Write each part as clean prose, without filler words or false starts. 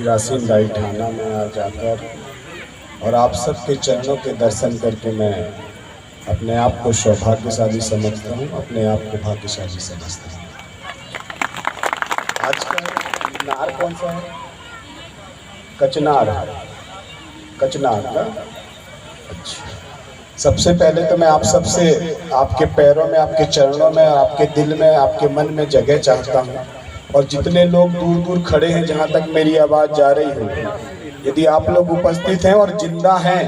यासीन भाई ठाना में आ जाकर और आप सबके चरणों के दर्शन करके मैं अपने आप को सौभाग्यशाली समझता हूँ, अपने आप को भाग्यशाली समझता हूँ। आज का नार कौन सा है? कचनार है, कचनार का। अच्छा, सबसे पहले तो मैं आप सबसे आपके पैरों में, आपके चरणों में, आपके दिल में, आपके मन में जगह चाहता हूँ। और जितने लोग दूर दूर खड़े हैं, जहाँ तक मेरी आवाज़ जा रही हो, यदि आप लोग उपस्थित हैं और जिंदा हैं,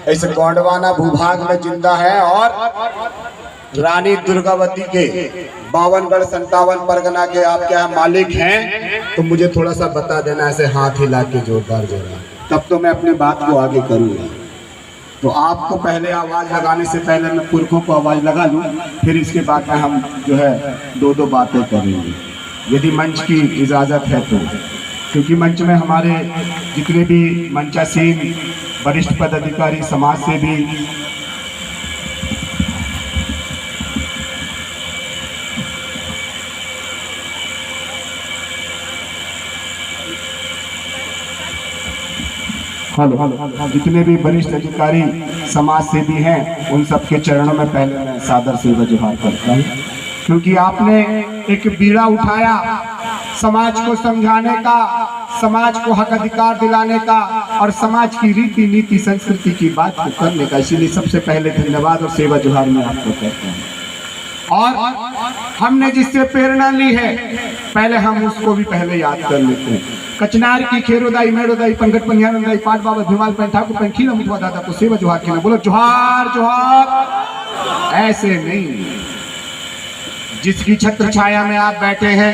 इस गोंडवाना भूभाग में जिंदा हैं और रानी दुर्गावती के 52गढ़ 57 परगना के आप क्या मालिक हैं, तो मुझे थोड़ा सा बता देना, ऐसे हाथ हिला के जोरदार जोरदार, तब तो मैं अपनी बात को आगे करूँगा। तो आपको पहले आवाज़ लगाने से पहले मैं पुरखों को आवाज़ लगा लूँ, फिर इसके बाद में हम जो है दो बातें करेंगे, यदि मंच की इजाज़त है तो। क्योंकि मंच में हमारे जितने भी मंचासीन वरिष्ठ पदाधिकारी, समाज सेवी, जितने भी वरिष्ठ अधिकारी, समाज सेवी हैं, उन सबके चरणों में पहले मैं सादर से वजूहार करता हूँ। क्योंकि आपने एक बीड़ा उठाया समाज को समझाने का, समाज को हक अधिकार दिलाने का और समाज की रीति नीति संस्कृति की बात को करने का, इसीलिए सबसे पहले धन्यवाद और सेवा जोहार मैं आपको करता हूँ। और हमने जिससे प्रेरणा ली है, पहले हम उसको भी पहले याद कर लेते हैं। कचनार की खेरोदाई मेरोदाई पंकट पंजानदाई पाट बाबा भिमाल पैन ठाकुर पैन खीला मुतवा दादा को सेवा जोहार कहना। बोलो जोहार जोहार। ऐसे नहीं, जिसकी छत्र छाया में आप बैठे हैं,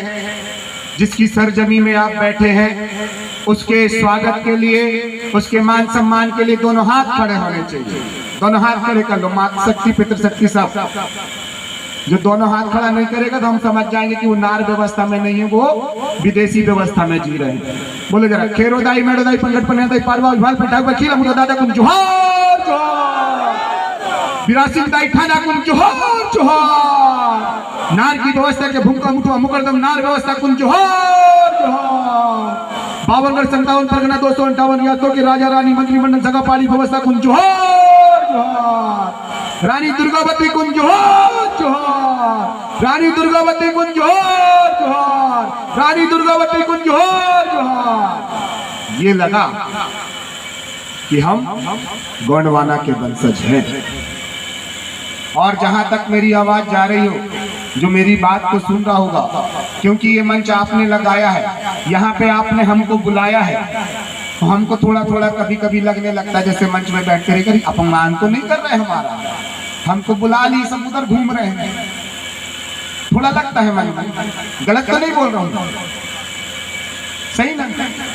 जिसकी सरजमी में आप बैठे हैं, उसके स्वागत के लिए, उसके मान सम्मान के लिए दोनों हाथ खड़े होने चाहिए। दोनों हाथ खड़े कर लो। मातृ शक्ति पितृशक्ति साहब, जो दोनों हाथ खड़ा नहीं करेगा तो हम समझ जाएंगे कि वो नार व्यवस्था में नहीं है, वो विदेशी व्यवस्था में जी रहे हैं। बोले जरा खेरोदाई मेरोदाई पंकट पंजानदाई पारवा विभाल पटाक वकील मुदा दादा कुन जोहार जोहार। बिरासी दाई ठाना कुन जोहार जोहार। नार की व्यवस्था के भूखा मुठवा मुकरदम नार व्यवस्था कुन जोहार जोहार। 52गढ़ 57 परगना 258 यादों के राजा रानी मंत्रिमंडल सगा पाली व्यवस्था कुन जोहार जोहार। रानी दुर्गावती कुन जोहार जोहार। रानी दुर्गावती कुन जोहार जोहार। रानी दुर्गावती कुन जोहार जोहार। ये लगा कि हम गोंडवाना के वंशज हैं। और जहां तक मेरी आवाज जा रही हो, जो मेरी बात को सुन रहा होगा, क्योंकि ये मंच आपने लगाया है, यहाँ पे आपने हमको बुलाया है, तो हमको थोड़ा थोड़ा कभी कभी लगने लगता है जैसे मंच में बैठ कर अपमान तो नहीं कर रहे हमारा, हमको बुला ली, सब उधर घूम रहे हैं, थोड़ा लगता है मन में। गलत तो नहीं बोल रहा हूँ, सही ना?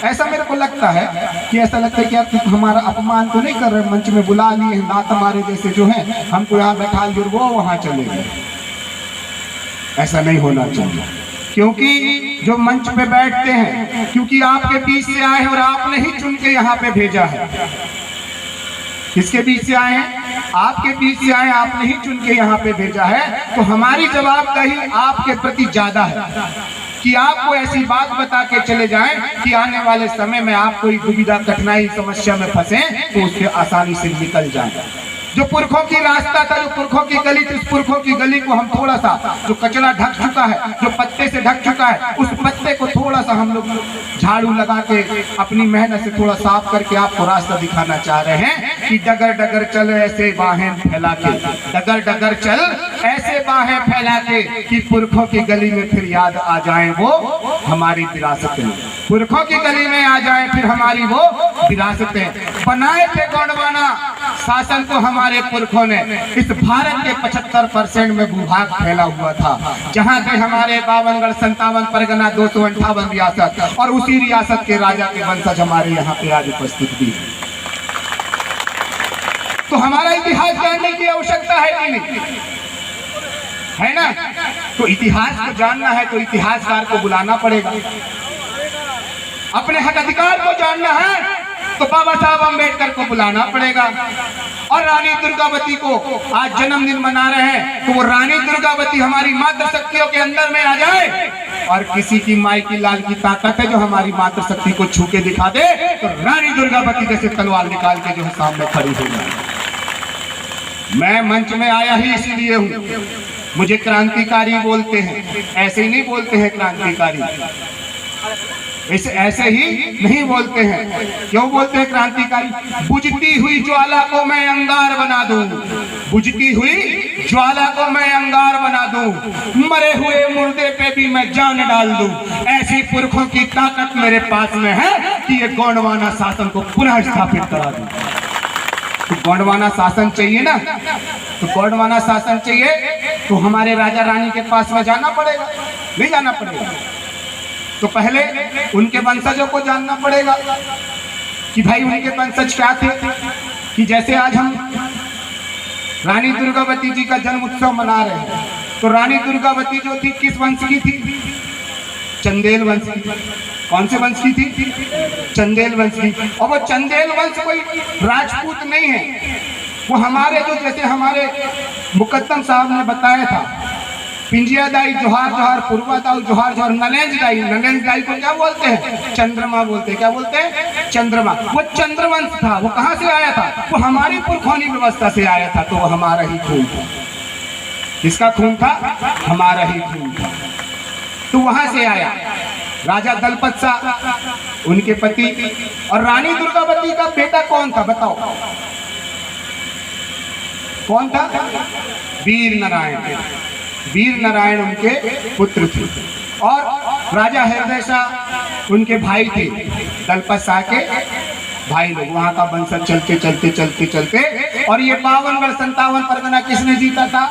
ऐसा मेरे को लगता है कि ऐसा लगता है कि आप हमारा अपमान तो नहीं कर रहे, मंच में बुला लिए, दांत हमारे जैसे जो हैं हमको यहाँ बैठा दिए, वो वहाँ चले गए। ऐसा नहीं होना चाहिए, क्योंकि जो मंच पे बैठते हैं, क्योंकि आपके बीच से आए हैं और आपने ही चुन के यहाँ पे भेजा है। किसके बीच से आए हैं? आपके बीच से आए, आपने ही चुन के यहाँ पे भेजा है। तो हमारी जवाबदेही आपके प्रति ज्यादा है कि आपको ऐसी बात बता के चले जाएं कि आने वाले समय में आप कोई दुविधा, कठिनाई, समस्या में फंसे तो उससे आसानी से निकल जाएं। जो पुरखों की रास्ता था, जो पुरखों की गली थी, उस पुरखों की गली को हम थोड़ा सा, जो कचरा ढक चुका है, जो पत्ते से ढक चुका है, उस पत्ते को थोड़ा सा हम लोग झाड़ू लगा के अपनी मेहनत से थोड़ा साफ करके आपको रास्ता दिखाना चाह रहे हैं कि डगर डगर चल ऐसे बाहें फैला के, डगर डगर चल ऐसे बाहें फैला के कि पुरखों की गली में फिर याद आ जाए वो हमारी विरासतें, पुरखों की गली में आ जाए फिर हमारी वो विरासतें। बनाए थे गोंडवाना शासन को हमारे पुरखों ने, इस भारत के 75% में भूभाग फैला हुआ था, जहां से हमारे 52गढ़ 57 परगना 258 रियासत और उसी रियासत के राजा के वंशज हमारे यहाँ पे आज उपस्थित भी। तो हमारा इतिहास जानने की आवश्यकता है कि नहीं? है ना? तो इतिहास को जानना है तो इतिहासकार को बुलाना पड़ेगा। अपने हक अधिकार को जानना है तो बाबा साहब अम्बेडकर को बुलाना पड़ेगा। और रानी दुर्गावती को आज जन्मदिन मना रहे हैं, तो वो रानी दुर्गावती हमारी मातृ शक्तियों के अंदर में आ जाए, और किसी की माई की लाल की ताकत है जो हमारी मातृ शक्ति को छू के दिखा दे तो रानी दुर्गावती जैसे तलवार निकाल के जो है सामने खड़ी हो जाए। मैं मंच में आया ही इसीलिए हूँ। मुझे क्रांतिकारी बोलते हैं, ऐसे ही नहीं बोलते हैं क्रांतिकारी, ऐसे ही नहीं बोलते हैं। क्यों बोलते हैं क्रांतिकारी? बुझती हुई ज्वाला को मैं अंगार बना दूं, बुझती हुई ज्वाला को मैं अंगार बना दूं, मरे हुए मुर्दे पे भी मैं जान डाल दूं। ऐसी पुरखों की ताकत मेरे पास में है कि ये गोंडवाना शासन को पुनः स्थापित करा दूं। तो गोंडवाना शासन चाहिए ना, तो गोंडवाना शासन चाहिए तो हमारे राजा रानी के पास में जाना पड़ेगा, नहीं जाना पड़ेगा? तो पहले उनके वंशजों को जानना पड़ेगा कि भाई उनके वंशज क्या थे। कि जैसे आज हम रानी दुर्गावती जी का जन्म उत्सव मना रहे हैं, तो रानी दुर्गावती जो थी किस वंश की थी? चंदेल वंश की। कौन से वंश की थी? चंदेल वंश की। और वो चंदेल वंश कोई राजपूत नहीं है, वो हमारे जो जैसे हमारे मुकद्दम साहब ने बताया था, पिंजिया दाई जोहार जोहार, पूर्वा दाऊ जोहार जोहार, नलेंज दाई को क्या बोलते हैं? चंद्रमा बोलते हैं। क्या बोलते हैं? चंद्रमा। वो चंद्रवंश था। वो कहाँ से आया था? वो हमारी पुरखौनी व्यवस्था से आया था। तो वो हमारा ही खून था। किसका खून था? हमारा ही खून था। तो वहां से आया राजा दलपत शाह, उनके पति, और रानी दुर्गावती का बेटा कौन था बताओ? कौन था? वीर नारायण। वीर नारायण उनके पुत्र थे। और राजा हृदय शाह उनके भाई थे, दलपत शाह के भाई लोग। वहां का वंशज चलते चलते चलते चलते, और ये 52गढ़ 57 परगना किसने जीता था?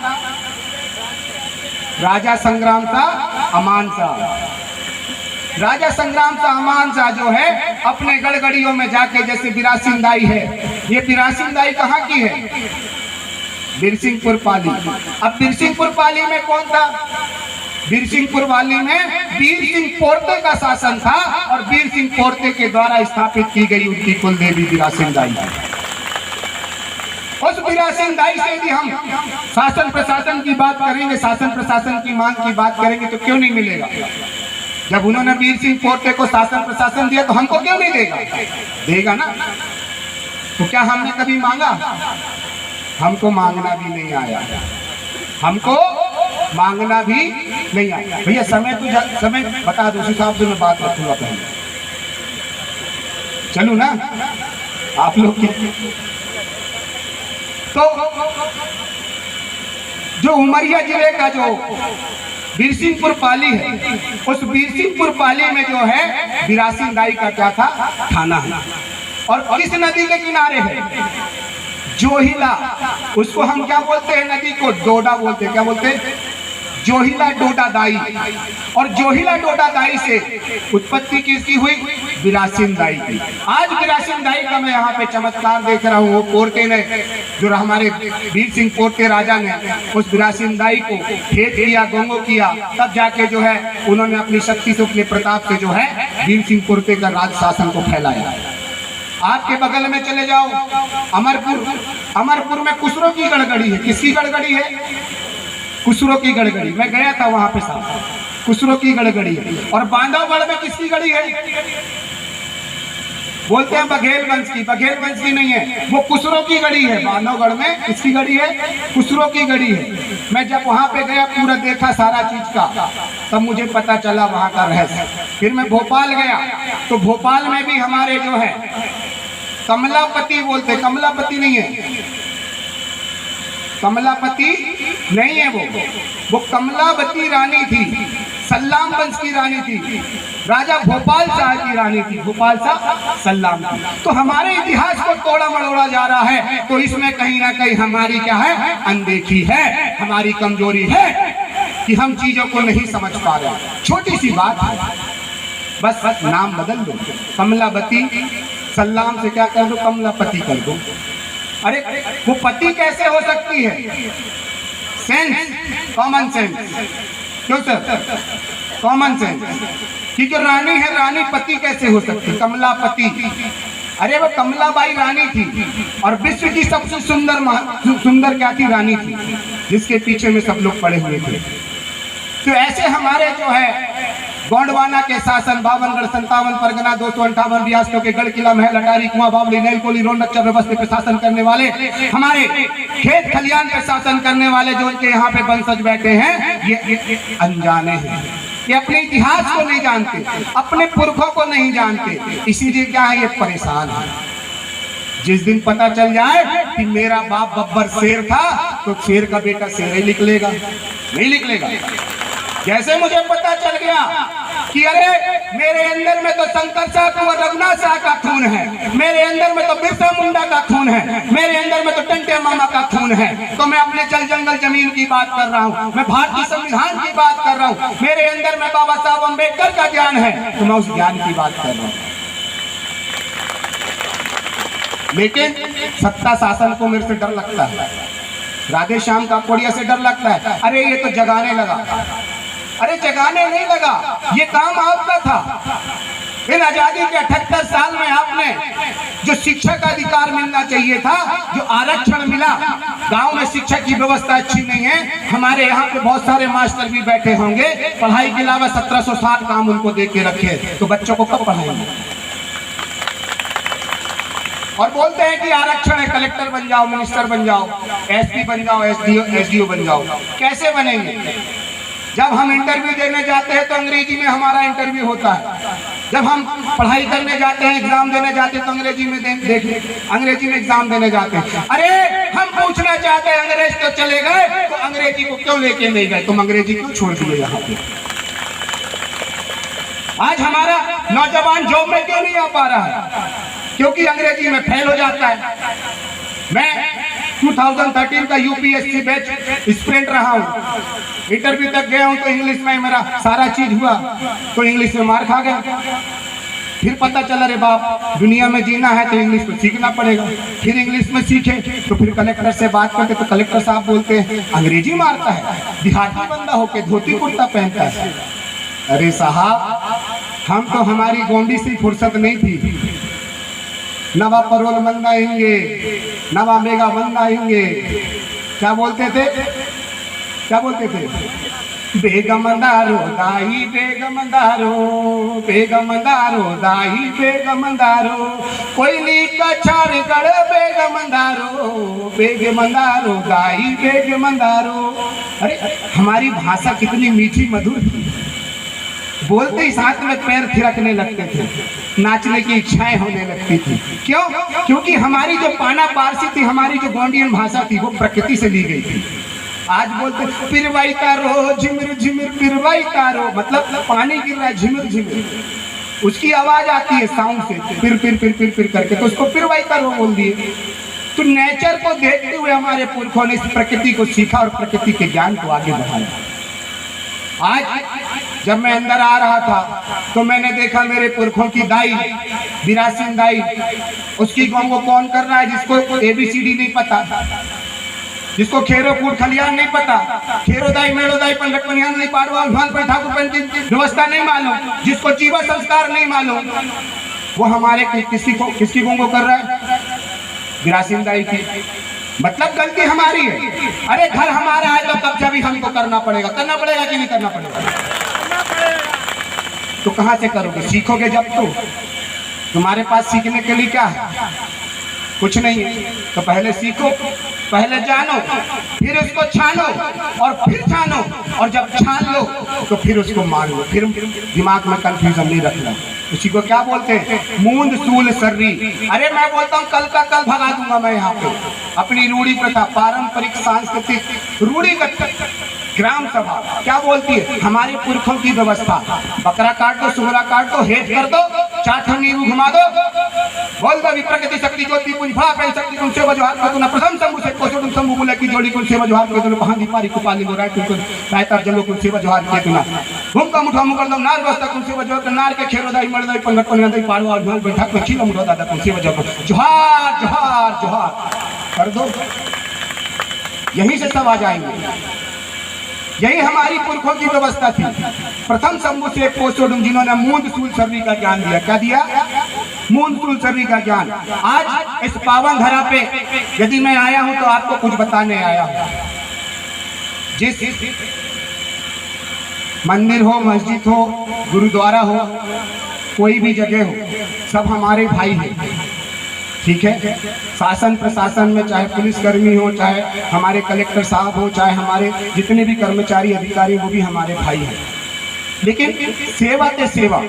राजा संग्राम शाह अमान शाह। राजा संग्राम शाह अमान शाह जो है अपने गढ़गढ़ियों में जाके, जैसे बिरासिंदाई है, ये बिरासिंदाई कहाँ की है? बिरसिंहपुर पाली। अब बिरसिंहपुर पाली में कौन था? बिरसिंहपुर वाली में वीर सिंह पोर्ते का शासन था, और वीर सिंह पोर्ते के द्वारा स्थापित की गई उनकी कुल देवी बिरासिंदाई। उस बिरासिंदाई से भी हम शासन प्रशासन की बात करेंगे, शासन प्रशासन की मांग की बात करेंगे तो क्यों नहीं मिलेगा? जब उन्होंने वीर सिंह पोर्ते को शासन प्रशासन दिया तो हमको क्यों नहीं देगा? देगा ना। तो क्या हमने कभी मांगा? हमको मांगना भी नहीं आया, हमको मांगना भी नहीं आया। भैया समय बता दो, उस हिसाब से मैं बात रखूंगा। पहले चलू ना आप लोग की। तो जो उमरिया जिले का जो बिरसिंहपुर पाली है, उस बिरसिंहपुर पाली में जो है बिरासिंदाई का क्या था? थाना है। और किस नदी के किनारे है? जोहिला। उसको हम क्या बोलते हैं? नदी को डोडा बोलते हैं। क्या बोलते हैं? जोहिला डोडा दाई। और जोहिला डोडा दाई से उत्पत्ति किसकी हुई? बिरासिंदाई की। आज बिरासिंदाई का मैं यहाँ पे चमत्कार देख रहा हूँ। पोर्ते ने, जो हमारे वीर सिंह पोर्ते राजा ने उस बिरासिंदाई को खेत किया, गंगो किया, तब जाके जो है उन्होंने अपनी शक्ति से, अपने प्रताप से जो है वीर सिंह पोर्ते का राज शासन को फैलाया। आपके बगल में चले जाओ अमरपुर। अमरपुर में कुसरो की गड़गड़ी है। किसकी गड़गड़ी है? कुसरो की गड़गड़ी। मैं गया था वहां पे साहब, कुसरो की गड़गड़ी है। और बांधवगढ़ में किसकी गढ़ी है? बोलते हैं बघेल वंश की। बघेल वंश की नहीं है, वो कुसरो की गढ़ी है। बांधवगढ़ में किसकी गढ़ी है? कुसरो की गढ़ी है। मैं जब वहां पे गया, पूरा देखा सारा चीज का, तब मुझे पता चला वहां का रहस्य। फिर मैं भोपाल गया, तो भोपाल में भी हमारे जो है कमलापति बोलते, कमलापति नहीं है, कमलापति नहीं है, वो कमलावती रानी थी, सल्लाम वंश की रानी थी, राजा भोपाल शाह की रानी थी, भोपाल शाह सल्लाम की। तो हमारे इतिहास को तोड़ा मड़ोड़ा जा रहा है, तो इसमें कहीं ना कहीं हमारी क्या है? अनदेखी है, हमारी कमजोरी है कि हम चीजों को नहीं समझ पा रहे। छोटी सी बात है, बस नाम बदल दो, कमलावती सल्लाम से क्या कर दो? कमलापति कर दो। अरे वो पति कैसे हो सकती है? Sense, common sense. क्यों सर? Common sense. कि जो रानी है, रानी पति कैसे हो सकती? कमलापति। अरे वो कमलाबाई रानी थी, और विश्व की सबसे सुंदर क्या थी? रानी थी, जिसके पीछे में सब लोग पड़े हुए थे। तो ऐसे हमारे जो है गोंडवाना के शासन, 52 57 परगना, 258 रियासतों के गढ़ किला महल अटारी कुआं बावली नैलकोली रोनक व्यवस्था पे शासन करने वाले, हमारे खेत खलियान पे शासन करने वाले जो उनके यहाँ पे वंशज बैठे हैं, ये अनजाने हैं। ये अपने इतिहास को नहीं जानते, अपने पुरखों को नहीं जानते, इसीलिए क्या है, ये परेशान है। जिस दिन पता चल जाए कि मेरा बाप बब्बर शेर था, तो शेर का बेटा शेर ही निकलेगा, नहीं निकलेगा। जैसे मुझे पता चल गया कि अरे मेरे अंदर में तो शंकर शाह और रघुनाथ शाह का खून है, मेरे अंदर में तो बिरसा मुंडा का खून है, मेरे अंदर में तो टंटे मामा का खून है, तो मैं अपने जल जंगल जमीन की बात कर रहा हूँ, मैं भारतीय संविधान की बात कर रहा हूँ, मेरे अंदर में बाबा साहब अम्बेडकर का ज्ञान है, तो मैं उस ज्ञान की बात कर रहा हूँ। लेकिन सत्ता शासन को मेरे से डर लगता है, राधे श्याम का कोड़िया से डर लगता है। अरे ये तो जगाने लगा, अरे जगाने नहीं लगा, ये काम आपका था। इन आजादी के 78 साल में आपने जो शिक्षा का अधिकार मिलना चाहिए था, जो आरक्षण मिला, गांव में शिक्षा की व्यवस्था अच्छी नहीं है। हमारे यहाँ पे बहुत सारे मास्टर भी बैठे होंगे, पढ़ाई के अलावा 1760 काम उनको दे के रखे, तो बच्चों को कब पढ़ाएंगे? और बोलते हैं कि आरक्षण है, कलेक्टर बन जाओ, मिनिस्टर बन जाओ, एसपी बन जाओ, एसडीओ बन जाओ। कैसे बनेंगे? जब हम इंटरव्यू देने जाते हैं तो अंग्रेजी में हमारा इंटरव्यू होता है, जब हम पढ़ाई करने जाते हैं, एग्जाम देने जाते हैं तो अंग्रेजी में अंग्रेजी में एग्जाम देने जाते हैं। अरे हम पूछना चाहते हैं, अंग्रेज तो चले गए, तो अंग्रेजी को क्यों लेके नहीं गए? तुम अंग्रेजी क्यों छोड़ दिए यहाँ पे? आज हमारा नौजवान जॉब में क्यों नहीं आ पा रहा है? क्योंकि अंग्रेजी में फेल हो जाता है। मैं 2013 का यूपीएससी बैच स्टूडेंट रहा हूँ, इंटरव्यू तक गया हूँ तो इंग्लिश में मेरा सारा चीज हुआ, तो इंग्लिश में मार खा गया। फिर पता चला रे बाप, दुनिया में जीना है तो इंग्लिश को सीखना पड़ेगा। फिर इंग्लिश में सीखे तो फिर कलेक्टर से बात करते तो कलेक्टर साहब बोलते हैं अंग्रेजी मारता है, देहाती बंदा होके धोती कुर्ता पहनता है। अरे साहब, हम तो हमारी गोंडी से फुर्सत नहीं थी, नवा परोल मंगाएंगे, नवा मेगा मंगाएंगे। क्या बोलते थे? क्या बोलते थे? बेगमंदारो दाई बेगमंदारो, बेगमंदारो दाई बेगमंदारो, कोयली का चारगढ़ बेगमंदारो, बेगमंदारो दाई बेगमंदारो। अरे हमारी भाषा कितनी मीठी मधुर थी, बोलते ही साथ में पैर थिरकने लगते थे, नाचने की इच्छाएं होने लगती थी। क्यों? क्योंकि हमारी जो पाना पारसी थी, हमारी जो गोंडियन भाषा थी, वो प्रकृति से ली गई थी। आज बोलते पिरवाई तारो झिमिर झिमिर पिरवाई तारो, मतलब पानी गिर रहा है झिमिर झिमिर, उसकी आवाज आती है साउंड से, पिर पिर पिर पिर पिर करके, तो उसको पिरवाई तारो बोल दिए। तो नेचर को देखते हुए हमारे पुरखों ने इस प्रकृति को सीखा और प्रकृति के ज्ञान को आगे बढ़ाया। आज जब मैं अंदर आ रहा था तो मैंने देखा मेरे पुरखों की दाई, विरासिन दाई, उसकी गौ को कौन कर रहा है? जिसको ABCD नहीं पता, जिसको खेरो कूट खलियान नहीं पता, खेरो दाई मेड़ो दाई पंडक पनियान नहीं पाड़वा भान पर ठाकुर पन की व्यवस्था नहीं मालूम, जिसको जीवा संस्कार नहीं मालूम, वो हमारे किसकी गौ कर रहा है? विरासिन दाई की। मतलब गलती हमारी है। अरे घर हमारा है तो कब्जा भी हमको करना पड़ेगा कि नहीं करना पड़ेगा? तो कहाँ से करोगे? सीखोगे जब तो। तुम्हारे पास सीखने के लिए क्या है? कुछ नहीं है। तो पहले सीखो, पहले जानो, फिर उसको छानो और फिर जानो, और जब छान लो तो फिर उसको मान लो। फिर दिमाग में कंफ्यूजन नहीं रखना। उसी को क्या बोलते हैं? मूंद सूल सर्री। अरे मैं बोलता हूँ कल का कल भगा दूंगा मैं यहाँ पे अपनी रूढ़ी प्रथा, पारंपरिक सांस्कृतिक रूढ़ी ग्राम सभा क्या बोलती है? हमारे पुरखों की व्यवस्था, बकरा काट दो, सुहरा काट दो, हेट कर दो, चार नींबू घुमा दो, बोल दो विप्रकृति शक्ति ज्योति पुंज भा पे शक्ति कुन सेवा जोहार कर दो ना प्रथम शंभु से कोसो तुम शंभु बोले की जोड़ी कुन सेवा जोहार कर दो कहां दीपारी कुपाली लो राय कुन रायतार जलो कुन सेवा जोहार के तुना घूम का मुठा मुकर दो नार व्यवस्था कुन सेवा जोहार नार के खेरो दाई मर दाई पंगत पन दाई पाड़वा और ढोल बैठा को खीला मुठा दादा कुन सेवा जोहार जोहार जोहार जोहार कर दो। यहीं से सब आ जाएंगे। यही हमारी पुरखों की व्यवस्था थी। प्रथम शंभु से पोषोडुम जिन्होंने मूंद सूल सर्री का ज्ञान दिया। क्या दिया? मूंद सूल सर्री का ज्ञान। आज इस पावन धरा पे यदि मैं आया हूं तो आपको कुछ बताने आया हूं। मंदिर हो, मस्जिद हो, गुरुद्वारा हो, कोई भी जगह हो, सब हमारे भाई हैं। ठीक है, शासन प्रशासन में चाहे पुलिसकर्मी हो, चाहे हमारे कलेक्टर साहब हो, चाहे हमारे जितने भी कर्मचारी अधिकारी, वो भी हमारे भाई हैं। लेकिन सेवा ते सेवा,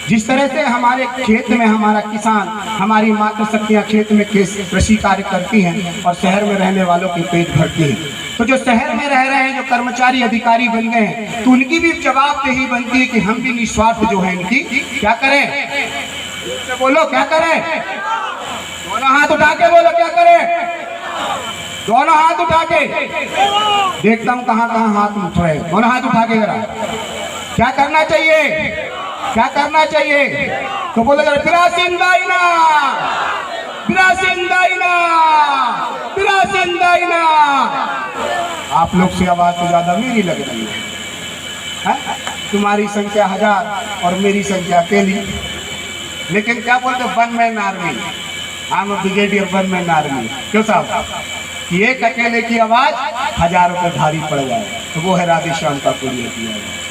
जिस तरह से हमारे खेत में हमारा किसान, हमारी माता शक्तियाँ खेत में कृषि कार्य करती हैं और शहर में रहने वालों के पेट भरती हैं, तो जो शहर में रह रहे हैं, जो कर्मचारी अधिकारी बन गए हैं, तो उनकी भी जवाबदेही बनती है कि हम भी निस्वार्थ जो है इनकी क्या करें। बोलो क्या करें, दोनों हाथ उठा के बोलो क्या करें, दोनों हाथ उठा के। देखता हूँ कहाँ कहाँ हाथ उठ रहे हैं, दोनों हाथ उठा के जरा। क्या करना चाहिए, क्या करना चाहिए, तो बोलो जरा, बिरासिंदाइना, बिरासिंदाइना, बिरासिंदाइना। आप लोग से आवाज तो ज्यादा मेरी लग रही है? तुम्हारी संख्या 1000 और मेरी संख्या अकेली, लेकिन क्या बोलते, वन मैन आर्मी, हम ब्रिगेडियर वन मैन आर्मी। क्यों साहब, कि एक अकेले की आवाज हजारों पे भारी पड़ जाए, तो वो है राधे श्याम का पुण्य किया।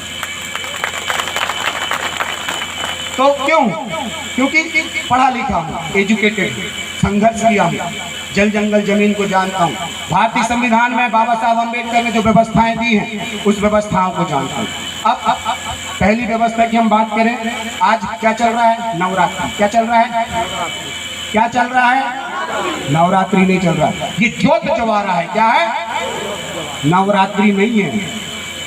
तो क्यों, क्योंकि पढ़ा लिखा हूँ, एजुकेटेड हूँ, संघर्ष किया हूँ, जल जंगल जमीन को जानता हूँ। भारतीय संविधान में बाबा साहब अम्बेडकर ने जो व्यवस्थाएं दी हैं, उस व्यवस्थाओं को जानता हूँ। अब पहली व्यवस्था की हम बात करें, आज क्या चल रहा है, नवरात्रि। क्या चल रहा है, क्या चल रहा है, नवरात्रि नहीं चल रहा, ये ज्योत जवा रहा है। क्या है, नवरात्रि नहीं है।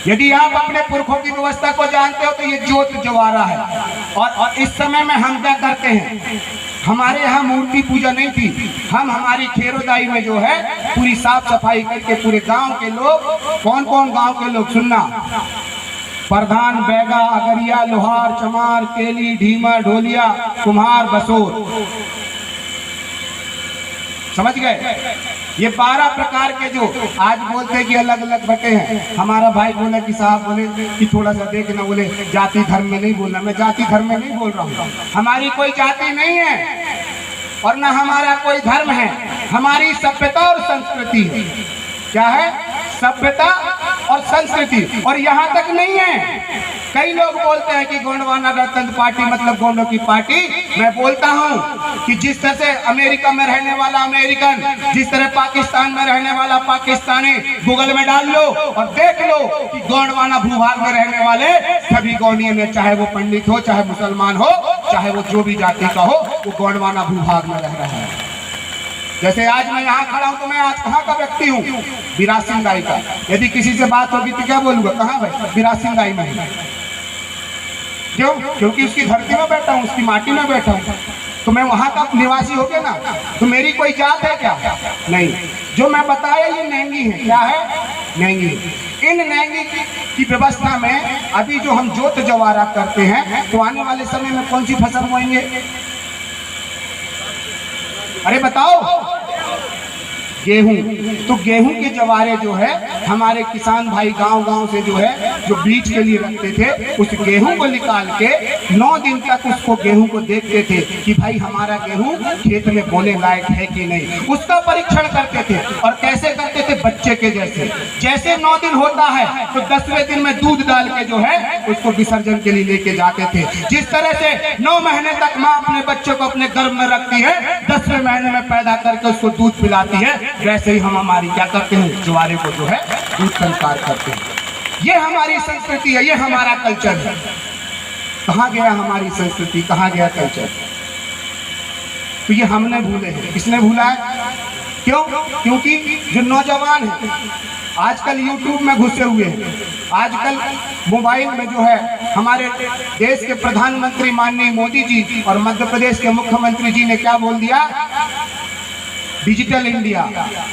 यदि आप अपने पुरखों की व्यवस्था को जानते हो तो ये ज्योत जवा रहा है। और इस समय में हम क्या करते हैं, हमारे यहाँ मूर्ति पूजा नहीं थी, हम हमारी खेरोदाई में जो है पूरी साफ सफाई करके पूरे गांव के लोग, कौन कौन गांव के लोग, सुनना, प्रधान, बैगा, अगरिया, लोहार, चमार, केली, ढीमा, ढोलिया, कुम्हार, बसोर, समझ गए। ये 12 प्रकार के जो आज बोलते हैं कि अलग अलग बटे हैं। हमारा भाई बोले कि साहब बोले कि थोड़ा सा देखना, बोले जाति धर्म में नहीं बोलना। मैं जाति धर्म में नहीं बोल रहा हूँ, हमारी कोई जाति नहीं है और ना हमारा कोई धर्म है, हमारी सभ्यता और संस्कृति है। क्या है, सभ्यता और संस्कृति। और यहाँ तक नहीं है, कई लोग बोलते हैं कि गोंडवाना गणतंत्र पार्टी मतलब गोंडों की पार्टी। मैं बोलता हूँ कि जिस तरह से अमेरिका में रहने वाला अमेरिकन, जिस तरह पाकिस्तान में रहने वाला पाकिस्तानी, गूगल में डाल लो और देख लो कि गोंडवाना भूभाग में रहने वाले सभी गोंडियों में, चाहे वो पंडित हो, चाहे मुसलमान हो, चाहे वो जो भी जाति का हो, वो गोंडवाना भूभाग में रह रहा है। जैसे आज मैं यहाँ खड़ा हूँ तो मैं आज कहाँ का व्यक्ति हूँ, बिरासिंदाई का। यदि किसी से बात होगी तो क्या बोलूँगा, कहाँ भाई, बिरासिंदाई में। क्यों, क्योंकि उसकी धरती में बैठा हूँ, उसकी माटी में बैठा हूँ, तो मैं वहाँ का निवासी हो गया ना। तो मेरी कोई जात है क्या, नहीं। जो मैं बताया ये नेंगी है। क्या है, नेंगी। इन नेंगी की व्यवस्था में अभी जो हम जोत जवारा करते हैं, तो आने वाले समय में कौन सी फसल बोएंगे, अरे बताओ, गेहूं। तो गेहूं के जवारे जो है हमारे किसान भाई गांव गांव से जो है जो बीज के लिए रखते थे, उस गेहूं को निकाल के 9 दिन तक उसको गेहूं को देखते थे कि भाई हमारा गेहूं खेत में बोने लायक है कि नहीं। उसका परीक्षण करते थे। और कैसे करते थे, बच्चे के जैसे। जैसे 9 दिन होता है तो 10वें दिन में दूध डाल के जो है उसको विसर्जन के लिए लेके जाते थे। जिस तरह से 9 महीने तक माँ अपने बच्चे को अपने गर्भ में रखती है, 10वें महीने में पैदा करके उसको दूध पिलाती है, वैसे ही हम हमारी क्या करते हैं, ज्वारे को जो है दूध संस्कार करते हैं। ये हमारी संस्कृति है, ये हमारा कल्चर है। कहाँ गया हमारी संस्कृति, कहाँ गया कल्चर? तो ये हमने भूले हैं। किसने भूला है? क्यों? क्योंकि जो नौजवान है आजकल यूट्यूब में घुसे हुए हैं, आजकल मोबाइल में जो है हमारे देश के प्रधानमंत्री माननीय मोदी जी और मध्य प्रदेश के मुख्यमंत्री जी ने क्या बोल दिया, डिजिटल इंडिया।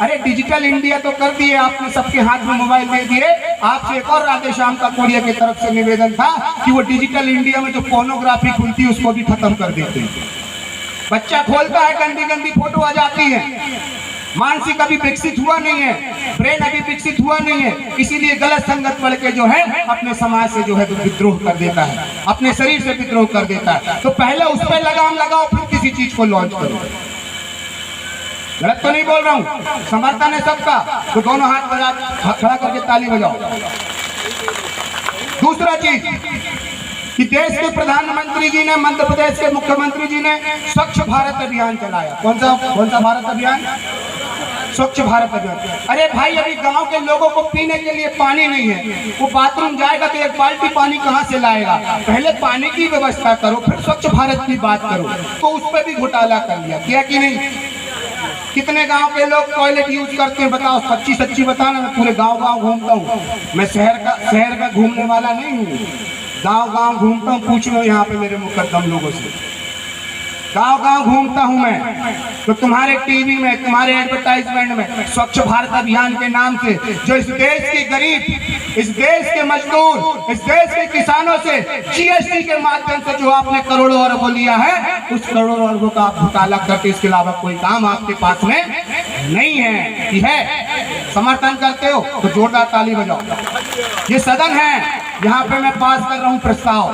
अरे डिजिटल इंडिया तो कर दिए आपने, सबके हाथ में मोबाइल दे दिए। आपसे एक और राधे श्याम का कोरिया की तरफ से निवेदन था कि वो डिजिटल इंडिया में जो पोर्नोग्राफी खुलती है उसको भी खत्म कर देते हैं। बच्चा खोलता है, गंदी गंदी फोटो आ जाती है। मानसिक अभी विकसित हुआ नहीं है, ब्रेन अभी विकसित हुआ नहीं है, इसीलिए गलत संगत पढ़ के जो है अपने समाज से जो है तो विद्रोह कर देता है, अपने शरीर से विद्रोह कर देता है। तो पहले उस पर लगाम लगाओ, फिर किसी चीज को लॉन्च करो। गलत तो नहीं बोल रहा हूँ, समर्थन है सबका, तो दोनों हाथ बजा, खड़ा करके ताली बजाओ। दूसरा चीज कि देश के प्रधानमंत्री जी ने, मध्य प्रदेश के मुख्यमंत्री जी ने स्वच्छ भारत अभियान चलाया। कौन सा भारत अभियान? स्वच्छ भारत अभियान। अरे भाई, अभी गांव के लोगों को पीने के लिए पानी नहीं है, वो बाथरूम जाएगा तो एक बाल्टी पानी कहां से लाएगा? पहले पानी की व्यवस्था करो, फिर स्वच्छ भारत की बात करो। तो उस पर भी घोटाला कर लिया, किया कि नहीं? कितने गांव के लोग टॉयलेट यूज करते हैं बताओ? सच्ची बताना। मैं पूरे गांव घूमता हूँ, मैं शहर का घूमने वाला नहीं हूँ, गांव घूमता हूँ। पूछ लो यहाँ पे मेरे मुकद्दम लोगों से, गांव घूमता हूं मैं। तो तुम्हारे टीवी में, तुम्हारे एडवर्टाइजमेंट में स्वच्छ भारत अभियान के नाम से जो इस देश के गरीब, इस देश के मजदूर, इस देश के किसानों से जीएसटी के माध्यम से जो आपने करोड़ों अरबों लिया है, उस करोड़ों अरबों का आप घोटाला करके इसके अलावा कोई काम आपके पास में नहीं है। कि है समर्थन करते हो तो जोरदार ताली बजाओ। ये सदन है, यहाँ पे मैं पास कर रहा हूँ प्रस्ताव,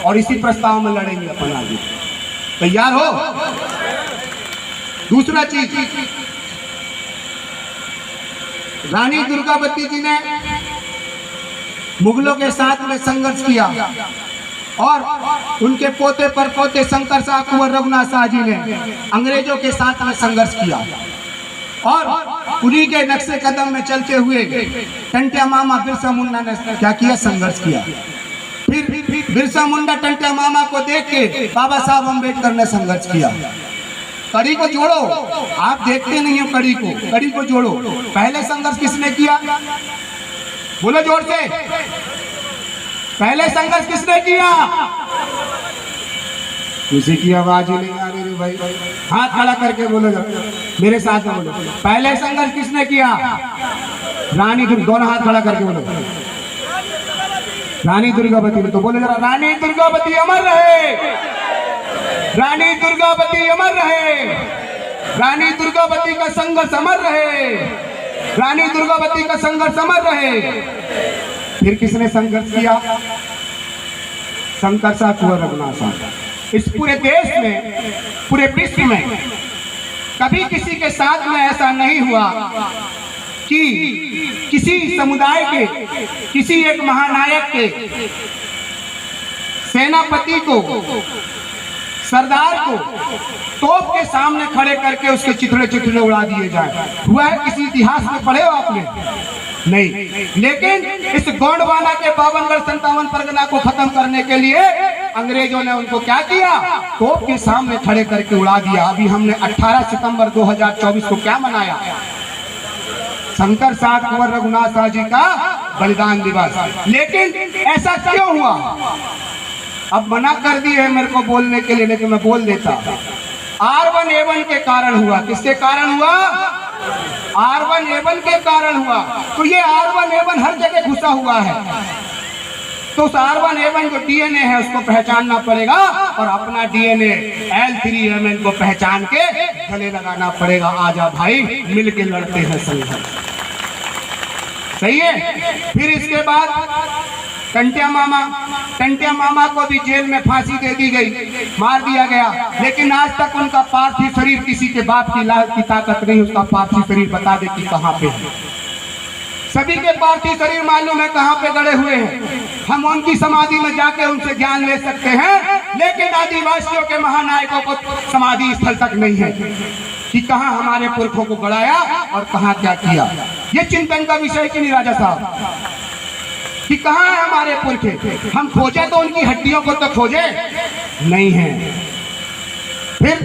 और इसी प्रस्ताव में लड़ेंगे अपन आगे। तैयार हो? दूसरा चीज, रानी दुर्गावती जी ने मुगलों के साथ में संघर्ष किया, और उनके पोते परपोते शंकर शाह कुंवर रघुनाथ शाह जी ने अंग्रेजों के साथ में संघर्ष किया, और उन्हीं के नक्शे कदम में चलते हुए टंटिया मामा बिरसा मुंडा ने क्या किया? संघर्ष किया। फिर बिरसा मुंडा टंटिया मामा को देख के बाबा साहब अम्बेडकर ने संघर्ष किया। कड़ी को जोड़ो, आप देखते नहीं हो कड़ी को जोड़ो। पहले संघर्ष किसने किया? बोलो जोर से, पहले संघर्ष किसने किया? किसी की आवाज ही नहीं आ रही रे भाई, हाथ खड़ा करके बोलो, मेरे साथ में बोलो। पहले संघर्ष किसने किया? रानी दुर्गा, दोनों हाथ खड़ा करके बोलो, रानी दुर्गावती। तो बोले जरा, रानी दुर्गावती अमर रहे, रानी दुर्गावती अमर रहे, रानी दुर्गावती का संघर्ष अमर रहे, रानी दुर्गावती का संघर्ष अमर रहे। फिर किसने संघर्ष किया? शंकर शाह कुंवर रघुनाथ शाह। इस पूरे देश में, पूरे विश्व में कभी किसी के साथ में ऐसा नहीं हुआ कि किसी समुदाय के, किसी एक महानायक के सेनापति को, सरदार को तोप के सामने खड़े करके उसके चिथड़े उड़ा दिए जाए। हुआ है किसी इतिहास में? पढ़े हो आपने? नहीं। लेकिन इस गोंडवाना के 52-57 परगना को खत्म करने के लिए अंग्रेजों ने उनको क्या किया? तोप के सामने खड़े करके उड़ा दिया। अभी हमने 18 सितंबर 2024 को क्या मनाया? शंकर शाह कुंवर रघुनाथ शाह जी का बलिदान दिवस। लेकिन ऐसा क्यों हुआ? अब मना कर दी है मेरे को बोलने के लिए, लेकिन मैं बोल देता। R1A1 के कारण हुआ। किसके कारण हुआ? R1A1 के कारण हुआ। तो ये R1A1 हर जगह घुसा हुआ है, तो उस R1A1 जो डीएनए है उसको पहचानना पड़ेगा, और अपना डीएनए L3MN को पहचान के गले लगाना पड़ेगा। आजा भाई, मिल के लड़ते हैं संघर्ष। सही है? फिर इसके बाद टंटिया मामा को भी जेल में फांसी दे दी गई, मार दिया गया। लेकिन आज तक उनका पार्थिव शरीर, किसी के बाप की ताकत नहीं उसका पार्थिव शरीर बता दे कि कहाँ पे है। सभी के पार्थिव शरीर मालूम है कहाँ पे गड़े हुए हैं। हम उनकी समाधि में जाके उनसे ज्ञान ले सकते हैं, लेकिन आदिवासियों के महानायकों को समाधि स्थल तक नहीं है कि कहाँ हमारे पुरखों को गड़ाया और कहाँ क्या किया। ये चिंतन का विषय कि नहीं राजा साहब, कि कहाँ है हमारे पुरखे? हम खोजे तो उनकी हड्डियों को तो खोजे नहीं है। फिर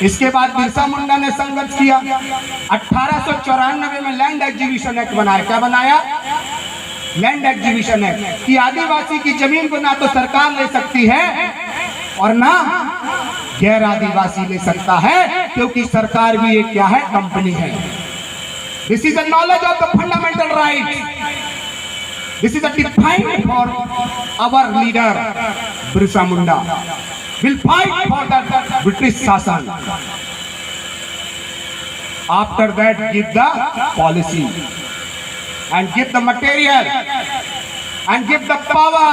इसके बाद बिरसा मुंडा ने संघर्ष किया। 1894 में लैंड एक्विजिशन एक्ट बनाया। क्या बनाया? लैंड एक्विजिशन एक्ट, कि आदिवासी की जमीन को ना तो सरकार ले सकती है और ना गैर आदिवासी ले सकता है, क्योंकि सरकार भी एक क्या है? कंपनी है। This is the knowledge of the fundamental right. This is a define for our leader Birsa Munda will fight for the British Shasan. After that, give the policy and give the material and give the power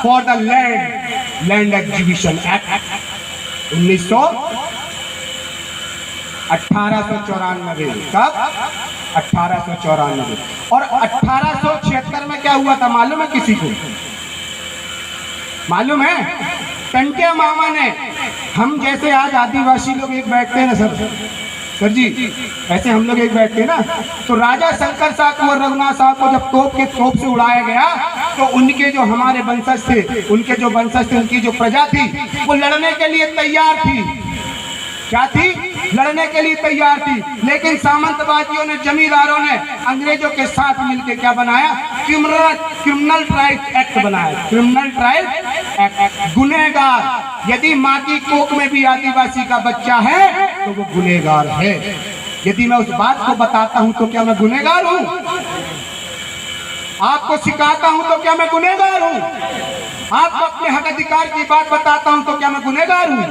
for the land acquisition act 1894। कब? 1894। और 1876 में क्या हुआ था मालूम है किसी को? मालूम है? टंटिया मामा ने, हम जैसे आज आदिवासी लोग एक बैठते हैं ना सर जी, ऐसे हम लोग एक बैठते हैं ना, तो राजा शंकर साहब को और रघुनाथ साहब को जब तोप से उड़ाया गया, तो उनके जो हमारे वंशज थे, उनकी जो प्रजा थी, वो लड़ने के लिए तैयार थी। क्या थी? लड़ने के लिए तैयार थी। लेकिन सामंतवादियों ने, जमींदारों ने अंग्रेजों के साथ मिलकर क्या बनाया? क्रिमिनल ट्रायल एक्ट बनाया। क्रिमिनल ट्रायल एक्ट, गुनहगार। यदि माँ की कोख में भी आदिवासी का बच्चा है तो वो गुनहगार है। यदि मैं उस बात को बताता हूं तो क्या मैं गुनहगार हूं? आपको सिखाता हूं तो क्या मैं गुनहगार हूं? आपको अपने हक अधिकार की बात बताता हूं तो क्या मैं गुनहगार हूं?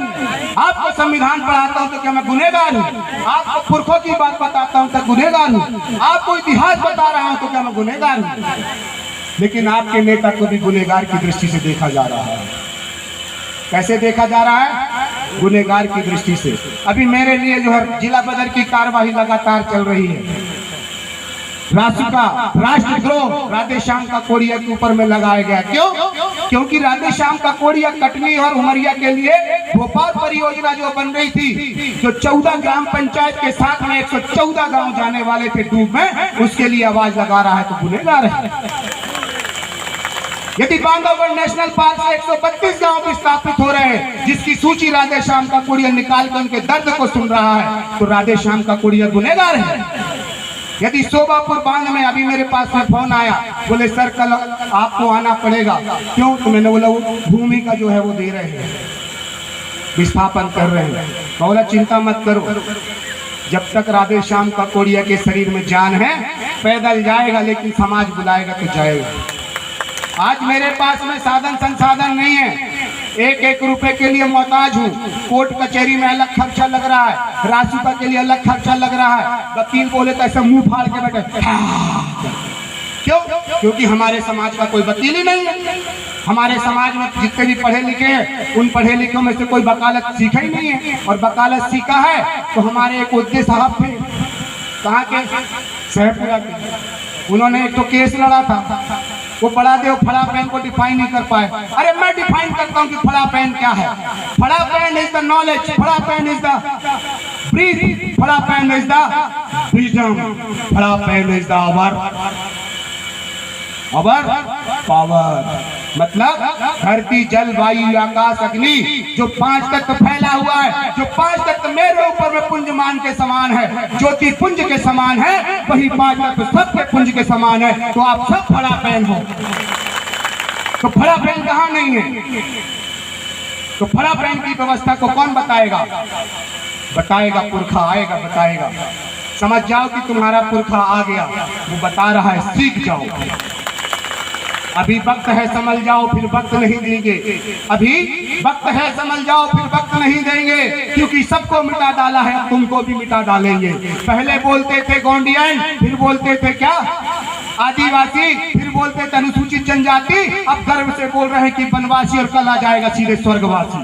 आपको संविधान पढ़ाता हूं तो क्या मैं गुनहगार हूं? आपको पुरखों की बात बताता हूं तो गुनहगार हूं? आपको इतिहास बता रहा हूं तो क्या मैं गुनहगार हूं? लेकिन आपके नेता को भी गुनहगार की दृष्टि से देखा जा रहा है। कैसे देखा जा रहा है? गुनहगार की दृष्टि से। अभी मेरे लिए जो है जिला बदर की कार्यवाही लगातार चल रही है। रासुका, राष्ट्रद्रोह राधेश्याम का कोड़िया के ऊपर में लगाया गया। क्यों? क्योंकि राधेश्याम का कोड़िया कटनी और उमरिया के लिए भोपाल परियोजना जो बन रही थी, जो 14 ग्राम पंचायत के साथ में 114 गांव जाने वाले थे डूब में, उसके लिए आवाज लगा रहा है तो गुनहगार है। यदि बांधवगढ़ नेशनल पार्क से 132 गांव विस्थापित हो रहे हैं, जिसकी सूची राधेश्याम का कोड़िया निकाल कर उनके दर्द को सुन रहा है, तो राधेश्याम का कोड़िया गुनहगार है। यदि शोभापुर बांध में, अभी मेरे पास में फोन आया, बोले सर कल आपको आना पड़ेगा। क्यों? तो मैंने बोला वो भूमि का जो है वो दे रहे हैं, विस्थापन कर रहे हैं। बोला चिंता मत करो, जब तक राधेश्याम का कोड़िया के शरीर में जान है पैदल जाएगा, लेकिन समाज बुलाएगा तो जाएगा। आज मेरे पास में साधन संसाधन नहीं है, एक रुपए के लिए मोहताज हूँ। कोर्ट कचहरी में अलग खर्चा लग रहा है, रासुका के लिए अलग खर्चा लग रहा है। वकील बोले तो ऐसे मुंह फाड़ के बैठे। क्यों? क्योंकि हमारे समाज का कोई वकील ही नहीं है। हमारे समाज में जितने भी पढ़े लिखे हैं, उन पढ़े लिखों में से कोई वकालत सीखा ही नहीं है। और वकालत सीखा है तो हमारे एक उद्देश्य साहब थे, कहाँ के? शहरपुरा के। उन्होंने एक तो केस लड़ा था, वो पढ़ा दे, फड़ा पेन को डिफाइन नहीं कर पाए। अरे मैं डिफाइन करता हूँ कि फड़ा पेन क्या है। Phada Pen is the knowledge, Phada Pen is the breath, Phada Pen is the wisdom, Phada Pen is the our power. मतलब धरती, जल, वायु, आकाश, अग्नि, जो 5 तत्व फैला हुआ है, जो 5 तत्व मेरे ऊपर में पुंजमान के समान है, ज्योति पुंज के समान है, वही 5 तत्व सबके पुंज के समान है। तो आप सब फड़ा पेन हो, तो फड़ा पेन कहाँ नहीं है? तो फड़ा पेन की व्यवस्था को कौन बताएगा? बताएगा पुरखा, आएगा बताएगा। समझ जाओ कि तुम्हारा पुरखा आ गया, वो बता रहा है, सीख जाओ। अभी वक्त है, समझ जाओ, फिर वक्त नहीं देंगे। अभी वक्त है, समझ जाओ, फिर वक्त नहीं देंगे। क्योंकि सबको मिटा डाला है, तुमको भी मिटा डालेंगे। पहले बोलते थे गोंडियन, फिर बोलते थे क्या? आदिवासी, फिर बोलते थे अनुसूचित जनजाति। अब गर्व से बोल रहे हैं कि वनवासी, और कल आ जाएगा सीधे स्वर्गवासी।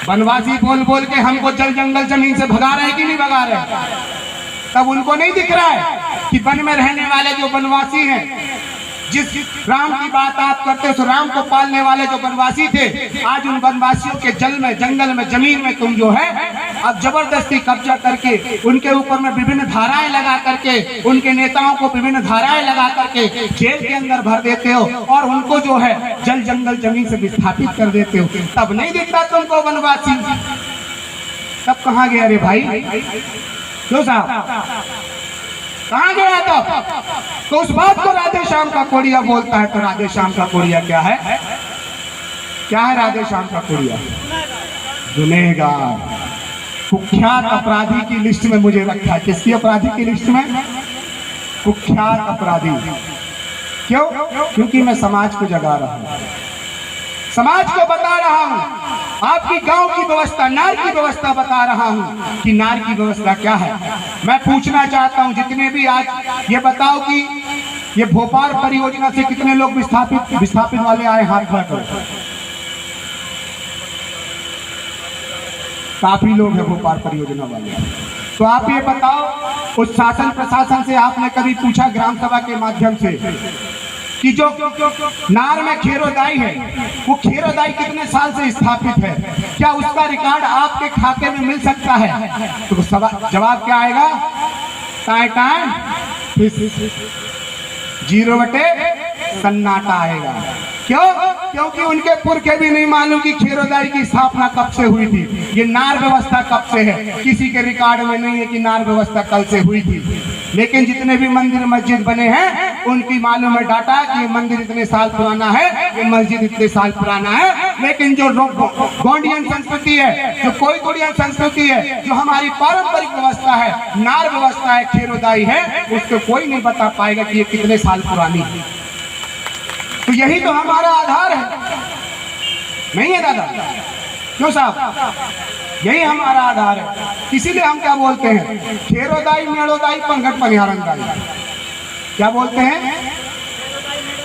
वनवासी बोल बोल के हमको जल जंगल जमीन से भगा रहे हैं कि नहीं भगा रहे? तब उनको नहीं दिख रहा है कि वन में रहने वाले जो वनवासी हैं, जिस राम की बात आप करते हो, राम को पालने वाले जो वनवासी थे, आज उन वनवासियों के जल में, जंगल में, जमीन में तुम जो है अब जबरदस्ती कब्जा करके उनके ऊपर में विभिन्न धाराएं लगा करके, उनके नेताओं को विभिन्न धाराएं लगा करके जेल के अंदर भर देते हो, और उनको जो है जल जंगल जमीन से विस्थापित कर देते हो। तब नहीं दिखता तुमको वनवासी? तब कहाँ गया रे भाई? क्यों साहब कहाँ गया था? तो उस बात को राधेश्याम का कोड़िया बोलता है। तो राधेश्याम का कोड़िया क्या है? क्या है राधेश्याम का कोड़िया? गुनहगार, कुख्यात अपराधी की लिस्ट में मुझे रखा है। किसकी अपराधी की लिस्ट में? कुख्यात अपराधी। क्यों? क्योंकि मैं समाज को जगा रहा हूं, समाज को बता रहा हूं, आपकी गांव की व्यवस्था, नार की व्यवस्था बता रहा हूं कि नार की व्यवस्था क्या है। मैं पूछना चाहता हूं, जितने भी आज ये बताओ कि ये भोपाल परियोजना से कितने लोग विस्थापित वाले आए? हाथ खड़ा करो। काफी लोग हैं भोपाल परियोजना वाले। तो आप ये बताओ, उस शासन प्रशासन से आपने कभी पूछा ग्राम सभा के माध्यम से कि जो नार में खेरोदाई है, वो खेरोदाई कितने साल से स्थापित है, क्या उसका रिकॉर्ड आपके खाते में मिल सकता है? तो जवाब क्या आएगा? टाइम टाइम 0 बटे सन्नाटा आएगा। क्यों? क्योंकि उनके पुरखे भी नहीं मालूम कि खेरोदाई की स्थापना कब से हुई थी, ये नार व्यवस्था कब से है, किसी के रिकॉर्ड में नहीं है कि नार व्यवस्था कल से हुई थी। लेकिन जितने भी मंदिर मस्जिद बने हैं उनकी मालूम है डाटा कि ये मंदिर इतने साल पुराना है, ये मस्जिद इतने साल पुराना है। लेकिन जो गोंडियन संस्कृति है, जो कोइकोडियन संस्कृति है, जो हमारी पारंपरिक व्यवस्था है, नार व्यवस्था है, खेरोदाई है, उसको कोई नहीं बता पाएगा कि ये कितने साल पुरानी है। तो यही तो हमारा आधार है, नहीं है दादा? क्यों साहब? यही हमारा आधार है। इसीलिए हम क्या बोलते हैं? खेरोदाई, मेड़ोदाई, पनघट पनिहारनदाई। क्या बोलते हैं?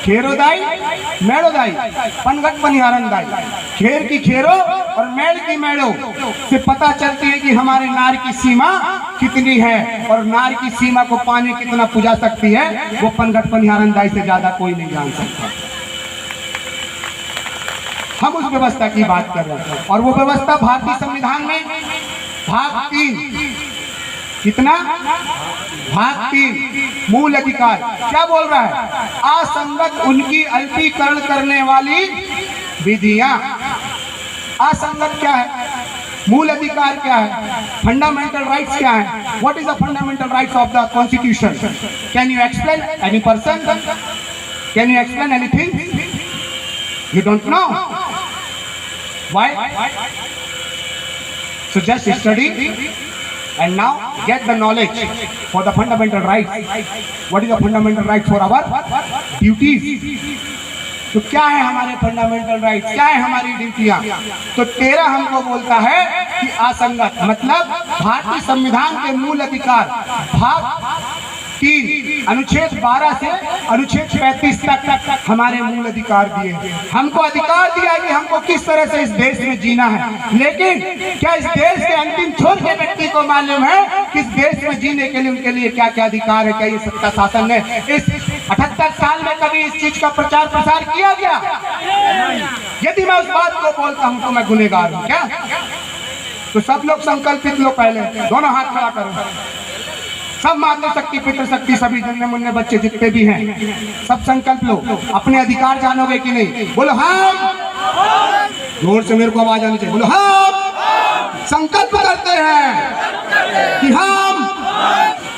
खेरोदाई, मेड़ोदाई, पनघट पनिहारनदाई। खेर की खेरो और मेड़ की मेड़ो से पता चलती है कि हमारे नार की सीमा कितनी है और नार की सीमा को पानी कितना पुजा सकती है, वो पनघट पनिहारनदाई से ज्यादा कोई नहीं जान सकता। हम उस व्यवस्था की बात कर रहे हैं और वो व्यवस्था भारतीय संविधान में भाग 3, कितना? भाग 3 मूल अधिकार क्या बोल रहा है? असंगत उनकी अल्पीकरण करने वाली विधियां। असंगत क्या है? मूल अधिकार क्या है? फंडामेंटल राइट्स क्या है? What is the fundamental rights of the constitution? Can you explain any person? Can you explain anything? You don't know. Why? So just study and now get the knowledge for the fundamental rights. What is the fundamental rights for our duties? तो क्या है हमारे fundamental rights, क्या है हमारी ड्यूटियां? तो 13 हमको बोलता है कि असंगत मतलब भारतीय संविधान के मूल अधिकार भाग 3 अनुच्छेद 12 से अनुच्छेद 35 तक हमारे मूल अधिकार दिए। हमको अधिकार दिया कि हमको किस तरह से इस देश में जीना है। लेकिन क्या इस देश के अंतिम छोर के व्यक्ति को मालूम है कि इस देश में जीने के लिए उनके लिए क्या क्या अधिकार है? क्या ये सत्ता शासन ने इस 78 साल में कभी इस चीज का प्रचार प्रसार किया गया? यदि मैं उस बात को बोलता हूं तो मैं गुनहगार हूं क्या? तो सब लोग संकल्पित लो, पहले दोनों हाथ खड़ा करो। सब मातृशक्ति, पितृशक्ति, सभी जन्ने मुन्ने बच्चे जितने भी हैं, सब संकल्प लो। अपने अधिकार जानोगे कि नहीं? बोलो हम। जोर से मेरे को आवाज आनी चाहिए। बोलो हम संकल्प करते हैं कि हम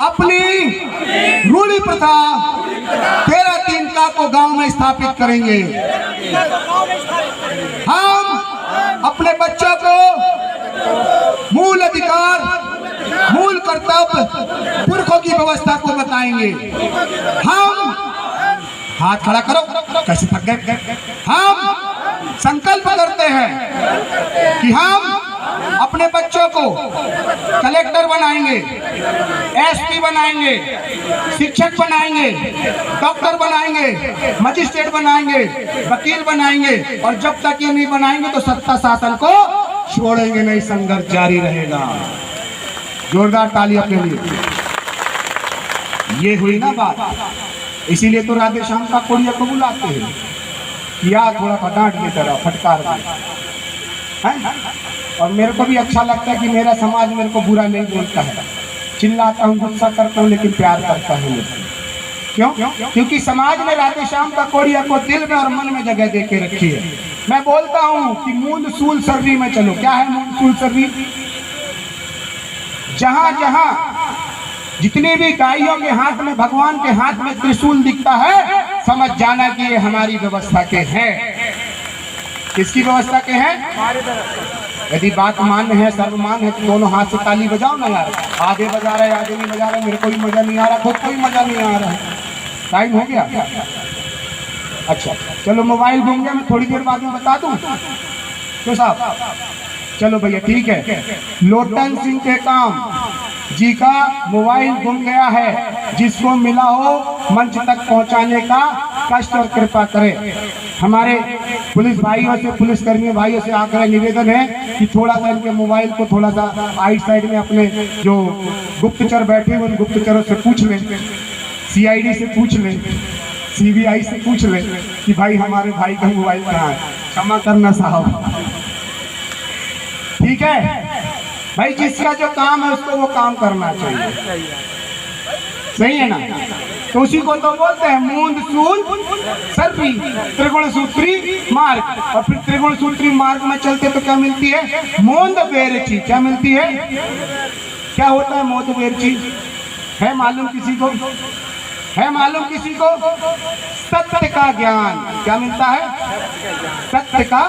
अपनी रूढ़ी प्रथा 13 का को गांव में स्थापित करेंगे। हम अपने बच्चों को मूल अधिकार, मूल कर्तव्य, पुरखों की व्यवस्था को बताएंगे। हम हाथ खड़ा करो, कैसे थक गए? हम संकल्प करते हैं कि हम अपने बच्चों को कलेक्टर बनाएंगे, एसपी बनाएंगे, शिक्षक बनाएंगे, डॉक्टर बनाएंगे, मजिस्ट्रेट बनाएंगे, वकील बनाएंगे और जब तक ये नहीं बनाएंगे तो सत्ता शासन को छोड़ेंगे नहीं, संघर्ष जारी रहेगा। जोरदार ताली अपने लिए। ये हुई ना बात। इसीलिए तो राधे श्याम का कोड़िया को बुलाते हैं, या थोड़ा सा डांट की तरह फटकार है। और मेरे को भी अच्छा लगता है कि मेरा समाज मेरे को बुरा नहीं बोलता है। चिल्लाता हूँ, गुस्सा करता हूँ, लेकिन प्यार करता है मुझसे। क्यों? क्योंकि समाज ने राधे श्याम का कोड़िया को दिल में और मन में जगह दे के रखी है। मैं बोलता हूँ कि मूल सूल सर्री में चलो। क्या है मूल सूल सर्री? जहां जहां जितने भी गायों के हाथ में, भगवान के हाथ में त्रिशूल दिखता है, समझ जाना कि ये हमारी व्यवस्था के हैं। किसकी व्यवस्था के हैं? यदि बात मान्य है, सर्वमान्य है तो दोनों हाथ से ताली बजाओ ना यार। आधे बजा रहे, आधे नहीं बजा रहे, मेरे को भी मजा नहीं आ रहा, खुद कोई मजा नहीं आ रहा। टाइम हो गया? अच्छा चलो, मोबाइल घूम गया, मैं थोड़ी देर बाद में बता दूं तो साहब। चलो भैया ठीक है। लोटन सिंह के काम जी का मोबाइल गुम गया है, जिसको मिला हो मंच तक पहुंचाने का कष्ट और कृपा करें। हमारे पुलिस भाइयों से, पुलिस कर्मी भाइयों से आग्रह निवेदन है कि थोड़ा सा इनके मोबाइल को थोड़ा सा आइट साइड में, अपने जो गुप्तचर बैठे हुए उन गुप्तचरों से पूछ लें, CID से पूछ लें, सीबीआई से पूछ ले कि भाई हमारे भाई का मोबाइल कहाँ है, क्षमा करना साहब। ठीक है भाई, जिसका जो काम है उसको वो काम करना चाहिए, सही है ना। तो उसी को तो बोलते हैं मूंद सूल सर्री त्रिगुण सूत्री मार्ग। और फिर त्रिगुण सूत्री मार्ग में चलते तो क्या मिलती है, मोंद बेरची। क्या मिलती है, क्या होता है मोंद बेरची, है मालूम किसी को, है मालूम किसी को? सत्य का ज्ञान। क्या मिलता है, सत्य का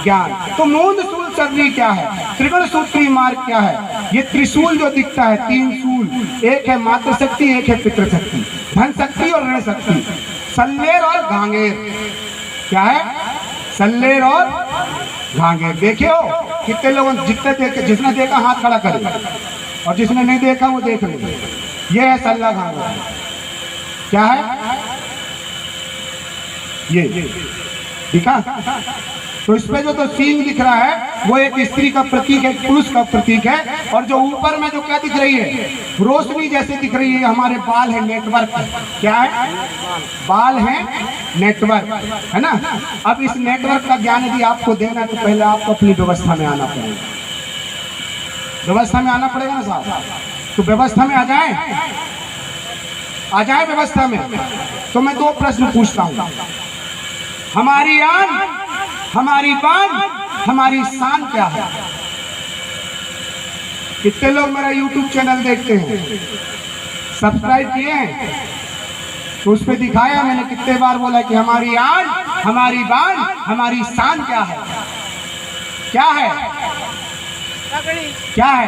ज्ञान। तो मूंद सूल सर्री क्या है, त्रिगुण सूत्री मार्ग क्या है? ये त्रिशूल जो दिखता है, 3 सूल, एक है मातृ शक्ति, एक है पितृ शक्ति, धन शक्ति और ऋण शक्ति, सल्लेर और घांगेर। क्या है, सल्लेर और घांगेर। देखे हो कितने लोगों, जितने देखे, जिसने देखा हाथ खड़ा करे, और जिसने नहीं देखा वो देख ले। ये है सल्ला घांगेर। क्या है ये, दिखा? तो इस पे जो तो सींग दिख रहा है वो एक स्त्री का प्रतीक है, पुरुष का प्रतीक है। और जो ऊपर में जो क्या दिख रही है, रोशनी जैसे दिख रही है, हमारे बाल है, नेटवर्क। क्या है, बाल है, नेटवर्क, है ना। अब इस नेटवर्क का ज्ञान यदि आपको देना है तो पहले आपको अपनी व्यवस्था में आना पड़ेगा, व्यवस्था में आना पड़ेगा ना साहब। तो व्यवस्था में आ जाए व्यवस्था में। तो मैं 2 प्रश्न पूछता हूं, हमारी आन, हमारी बान, हमारी शान क्या है? कितने लोग मेरा YouTube चैनल देखते हैं, सब्सक्राइब किए हैं? तो उस पर दिखाया मैंने कितने बार बोला कि हमारी आन, हमारी बान, हमारी शान क्या है? क्या है, क्या है,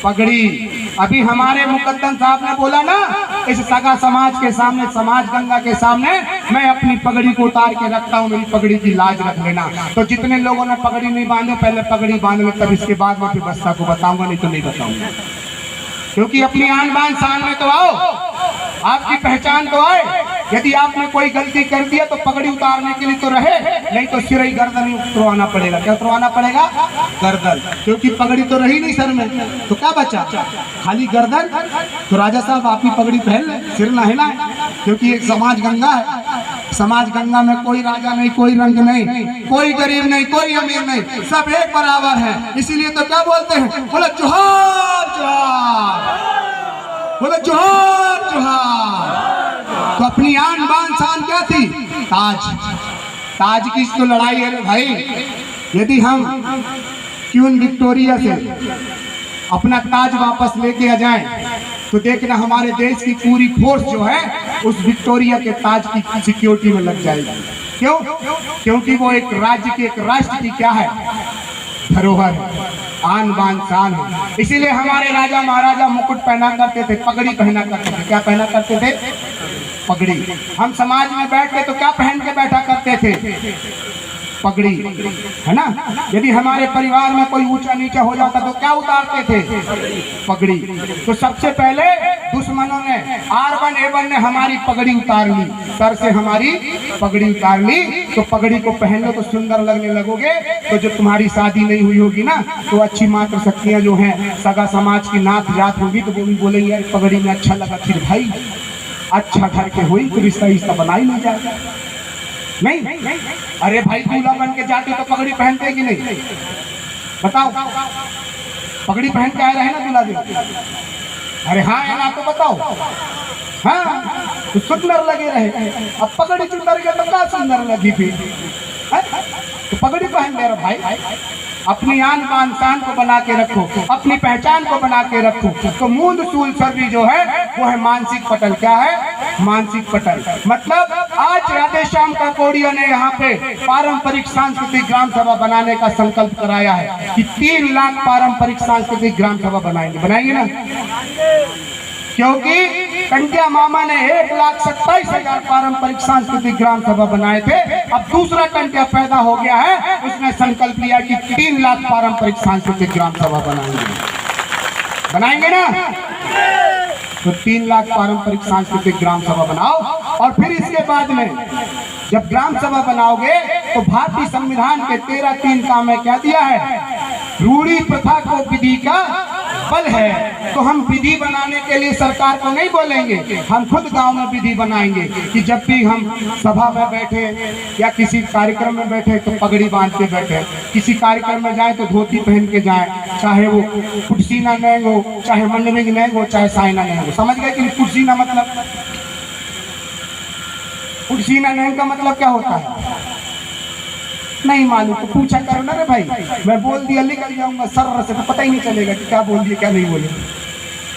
पगड़ी। अभी हमारे मुकद्दम साहब ने बोला ना, इस सगा समाज के सामने, समाज गंगा के सामने मैं अपनी पगड़ी को उतार के रखता हूँ, मेरी पगड़ी की लाज रख लेना। तो जितने लोगों ने पगड़ी नहीं बांधे पहले पगड़ी बांध ले, तब इसके बाद मैं व्यवस्था को बताऊंगा, नहीं तो नहीं बताऊंगा। क्योंकि अपनी आन बान शान में तो आओ, आपकी पहचान तो आए। यदि आपने कोई गलती कर दिया तो पगड़ी उतारने के लिए तो रहे, नहीं तो सिर ही गर्दन ही उतरवाना पड़ेगा। क्या उतरवाना पड़ेगा, गर्दन, क्योंकि पगड़ी तो रही नहीं सर में, तो क्या बचा, खाली गर्दन। तो राजा साहब आप ही पगड़ी पहन ले, सिर ना हिलाए, क्योंकि एक समाज गंगा है। समाज गंगा में कोई राजा नहीं, कोई रंग नहीं, कोई गरीब नहीं, कोई अमीर नहीं, सब एक बराबर है। इसीलिए तो क्या बोलते हैं, बोला जोहार जोहार, बोला जोहार जोहार। तो अपनी आन बान शान क्या थी, ताज। ताज की तो लड़ाई है भाई। यदि हम क्वीन विक्टोरिया से अपना ताज वापस लेके आ जाएं तो देखना हमारे देश की पूरी फोर्स जो है उस विक्टोरिया के ताज की सिक्योरिटी में लग जाएगी। क्यों? क्योंकि वो एक राज्य की, एक राष्ट्र की क्या है, धरोहर है, आन बान शान है। इसीलिए हमारे राजा महाराजा मुकुट पहना करते थे, पगड़ी पहना करते थे। क्या पहना करते थे, पगड़ी। हम समाज में बैठ के तो क्या पहन के बैठा करते थे, पगड़ी, है ना। यदि हमारे परिवार में कोई ऊंचा नीचा हो जाता तो क्या उतारते थे, पगड़ी। तो सबसे पहले दुश्मनों ने, R1 A1 ने हमारी पगड़ी उतार ली, सर से हमारी पगड़ी उतार ली। तो पगड़ी को पहन लो तो सुंदर लगने लगोगे। तो जब तुम्हारी शादी नहीं हुई होगी ना, तो अच्छी मातृ शक्तियां जो हैं, सगा समाज की नात जात होगी, तो वो भी बोलेंगे यार पगड़ी में अच्छा लगा, फिर भाई अच्छा घर के हुई तो रिश्ता बना ही नहीं जाएगा। नहीं, अरे भाई दूल्हा बन के जाते तो पगड़ी पहनते कि नहीं, बताओ? पगड़ी पहन के आए रहे ना दूल्हा जी? अरे हाँ या ना तो बताओ। हाँ, तो सुंदर लगे रहे। अब पगड़ी सुंदर गया तो क्या सुंदर लगी थी, तो पगड़ी पहन ले रहे भाई। अपनी आन बान शान को बना के रखो, अपनी पहचान को बना के रखो। तो मूंद सूल सर्री जो है वो है मानसिक पटल। क्या है, मानसिक पटल। मतलब आज राधे श्याम का कोडिया ने यहाँ पे पारंपरिक सांस्कृतिक ग्राम सभा बनाने का संकल्प कराया है कि 3 लाख पारंपरिक सांस्कृतिक ग्राम सभा बनाएंगे ना। क्योंकि कंटिया मामा ने 1,27,000 पारंपरिक सांस्कृतिक ग्राम सभा बनाए थे। अब दूसरा कंटिया पैदा हो गया है, उसने संकल्प लिया कि 3 लाख पारंपरिक सांस्कृतिक ग्राम सभा बनाएंगे ना। तो 3 लाख पारंपरिक सांस्कृतिक ग्राम सभा बनाओ। और फिर इसके बाद में जब ग्राम सभा बनाओगे तो भारतीय संविधान के 13(3) का में क्या दिया है, रूढ़ी प्रथा को विधि का बल है। तो हम विधि बनाने के लिए सरकार को नहीं बोलेंगे, हम खुद गांव में विधि बनाएंगे कि जब भी हम सभा में बैठे या किसी कार्यक्रम में बैठे तो पगड़ी बांध के बैठे, किसी कार्यक्रम में जाए तो धोती पहन के जाए, चाहे वो कुर्सीना नैंग हो, चाहे मंडमिंग नैंग हो, चाहे साइना नैंग हो। समझ गए कि कुर्सीना मतलब, कुर्सीना नैंग का मतलब क्या होता है? नहीं मालूम तो पूछा करो ना रे भाई, मैं बोल दिया निकल जाऊंगा सर से तो पता ही नहीं चलेगा कि क्या बोल दिया क्या नहीं बोले।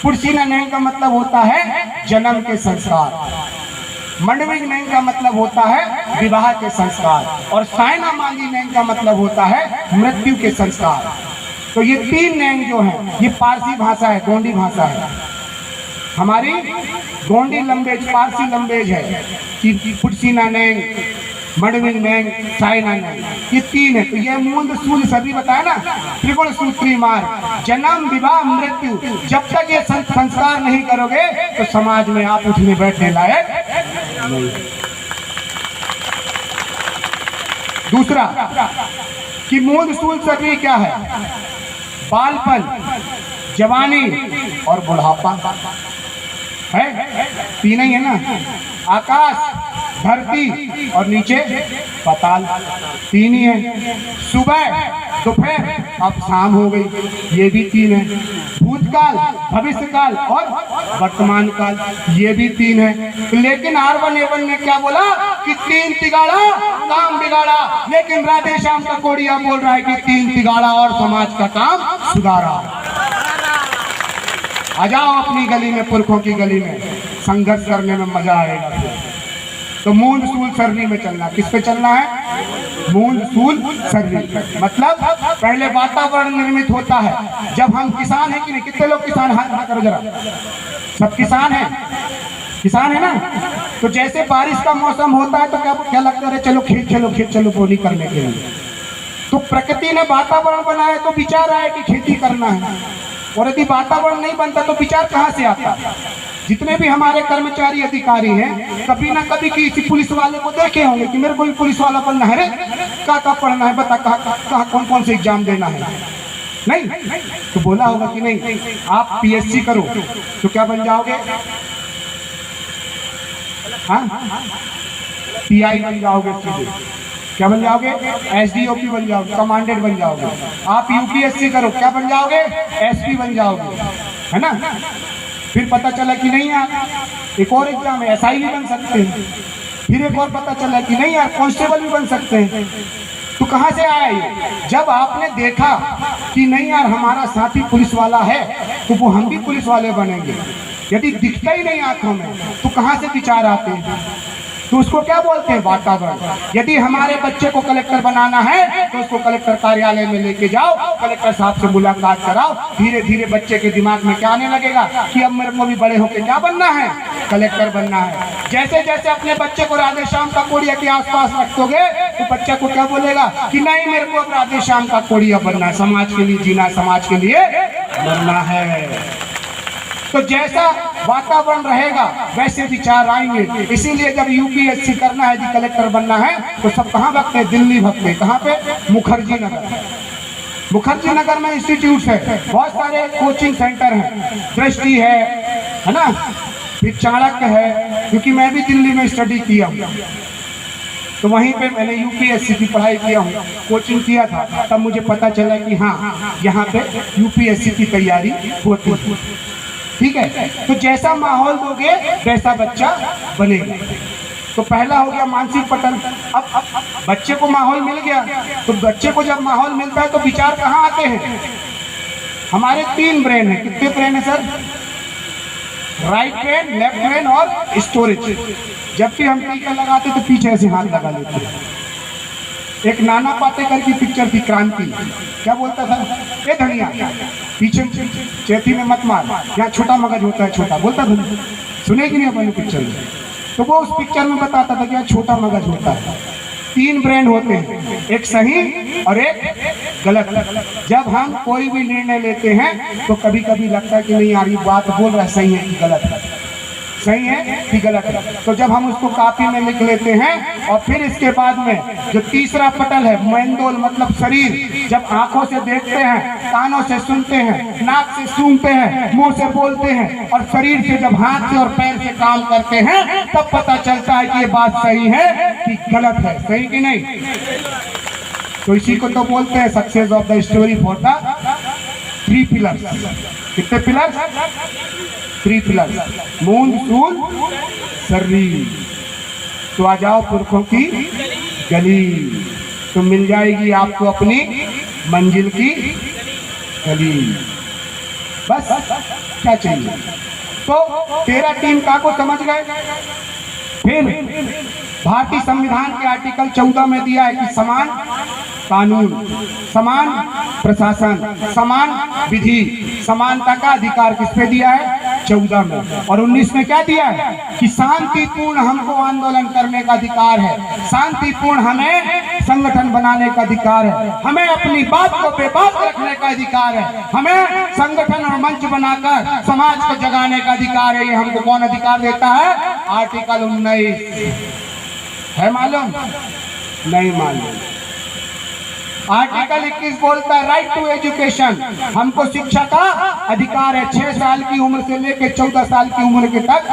कुर्सीना नैंग का मतलब होता है जन्म के संस्कार, मंडविंग नैंग का मतलब होता है विवाह के संस्कार, और साइना मांगी नैंग का मतलब होता है मृत्यु के संस्कार। तो ये तीन नैंग जो है ये पारसी भाषा है, गोंडी भाषा है हमारी। गोंडी लंबेज पारसी लंबेज है कि कुर्सीना नैंग, मंडविंग नैंग, साइना नैंग, ये तीन है। तो ये मूंद सूल सभी बताया ना, त्रिगुण सूत्री मार्ग, जन्म विवाह मृत्यु। जब तक ये संस्कार नहीं करोगे तो समाज में आप उठने बैठने लायक नहीं। दूसरा कि मूंद सूल सभी क्या है? बालपन, जवानी और बुढ़ापा है, तीन ही है ना। आकाश, धरती और नीचे पाताल, तीन ही है। सुबह, दोपहर, अब शाम हो गई, ये भी तीन है। भूतकाल, भविष्यकाल और वर्तमान काल, ये भी तीन है। लेकिन R1A1 ने क्या बोला कि तीन तिगाड़ा काम बिगाड़ा, लेकिन राधे श्याम का कोड़िया बोल रहा है कि तीन तिगाड़ा और समाज का काम सुधारा। आ जाओ अपनी गली में, पुरखों की गली में संघर्ष करने में मजा आएगा। तो मूंद सूल सरनी में चलना, किस पे चलना है? मूंद सूल सरनी। मतलब पहले वातावरण निर्मित होता है। जब हम किसान हैं कि नहीं, कितने लोग किसान, हाथ करो जरा, सब किसान हैं, किसान है ना। तो जैसे बारिश का मौसम होता है तो क्या लगता है, चलो खेत चलो, खेत चलो बोनी करने के लिए। तो प्रकृति ने वातावरण बनाया तो विचार आया कि खेती करना है, और यदि वातावरण नहीं बनता तो विचार कहाँ से आता? जितने भी हमारे कर्मचारी अधिकारी हैं, कभी ना कभी किसी पुलिस वाले को देखे होंगे कि मेरे को भी पुलिस वाला बनना है रे, क्या पढ़ना है बता, कहाँ कौन कौन से एग्जाम देना है। नहीं तो बोला होगा कि नहीं आप PSC करो तो क्या बन जाओगे? हाँ, PI बन जाओगे, क्या बन जाओगे? SDOP बन जाओगे, कमांडेंट बन जाओगे। आप UPSC करो, क्या बन जाओगे? SP बन जाओगे, है ना। फिर पता चला कि नहीं यार एक और एग्जाम है, SI भी बन सकते हैं। फिर एक और पता चला कि नहीं यार कांस्टेबल भी बन सकते हैं। तो कहाँ से आया ये? जब आपने देखा कि नहीं यार हमारा साथी पुलिस वाला है तो वो हम भी पुलिस वाले बनेंगे। यदि दिखता ही नहीं आंखों में तो कहाँ से विचार आते हैं? तो उसको क्या बोलते हैं? वातावरण। यदि हमारे बच्चे को कलेक्टर बनाना है तो उसको कलेक्टर कार्यालय में लेके जाओ, कलेक्टर साहब से मुलाकात कराओ। धीरे धीरे बच्चे के दिमाग में क्या आने लगेगा कि अब मेरे को भी बड़े होकर क्या बनना है? कलेक्टर बनना है। जैसे जैसे अपने बच्चे को राधे श्याम का कोड़िया के आसपास रखोगे तो बच्चा को क्या बोलेगा कि नहीं मेरे को अब राधे श्याम का कोड़िया बनना है, समाज के लिए जीना, समाज के लिए बनना है। तो जैसा वातावरण रहेगा वैसे विचार आएंगे। इसीलिए जब UPSC करना है, जी कलेक्टर बनना है, तो सब कहाँ भगते? दिल्ली भगते। कहाँ पे? मुखर्जी नगर। मुखर्जी नगर में इंस्टीट्यूट है, बहुत सारे कोचिंग सेंटर हैं, दृष्टि है ना, फिर चाणक्य है, क्योंकि मैं भी दिल्ली में स्टडी किया हूँ तो वहीं पे मैंने UPSC की पढ़ाई किया हूँ, कोचिंग किया था। तब मुझे पता चला कि हाँ यहाँ पे UPSC की तैयारी होती है। ठीक है, तो जैसा माहौल दोगे वैसा बच्चा बनेगा। तो पहला हो गया मानसिक पतन। अब बच्चे को माहौल मिल गया, तो बच्चे को जब माहौल मिलता है तो विचार कहाँ आते हैं? हमारे तीन ब्रेन है। कितने ब्रेन है sir? Right brain, left brain और स्टोरेज। जब भी हम टीका लगाते तो पीछे से हाथ लगा लेते हैं। एक नाना पाटेकर की पिक्चर थी क्रांति, क्या बोलता था? ए धनिया पीछे चेती में मत मार, यहाँ छोटा मगज होता है, छोटा बोलता था। सुने कि नहीं अपनी पिक्चर में? तो वो उस पिक्चर में बताता था कि यहाँ छोटा मगज होता है। तीन ब्रेन होते हैं, एक सही और एक गलत। जब हम कोई भी निर्णय लेते हैं तो कभी कभी लगता है कि नहीं यार ये बात बोल रहा है सही है कि गलत है। सही है कि गलत है? तो जब हम उसको कॉपी में लिख लेते हैं और फिर इसके बाद में जो तीसरा पटल है मेंदोल मतलब शरीर, जब आंखों से देखते हैं, कानों से सुनते हैं, नाक से सूंघते हैं, मुंह से बोलते हैं और शरीर से जब हाथ से और पैर से काम करते हैं तब पता चलता है कि ये बात सही है कि गलत है। सही कि नहीं? तो इसी को तो बोलते हैं success of the story for the 3 pillars. कितने पिलर्स? 3 पिलर्स, मूंद सूल शरीर। तो आ जाओ पुरखों की गली, तो मिल जाएगी आपको अपनी मंजिल की गली। बस क्या चाहिए? तो 13 3 का को समझ गए। फिर भारतीय संविधान के आर्टिकल 14 में दिया है कि समान कानून, समान प्रशासन, समान विधि, समानता का अधिकार किस पे दिया है? 14 में। और 19 में क्या दिया है? कि शांतिपूर्ण हमको आंदोलन करने का अधिकार है, शांतिपूर्ण हमें संगठन बनाने का अधिकार है, हमें अपनी बात को बेबाक रखने का अधिकार है, हमें संगठन और मंच बनाकर समाज को जगाने का अधिकार है। ये हमको कौन अधिकार देता है? आर्टिकल 19 है। मालूम? नहीं मालूम। आर्टिकल 21 बोलता है राइट टू एजुकेशन, हमको शिक्षा का अधिकार है। 6 साल की उम्र से लेकर 14 साल की उम्र के तक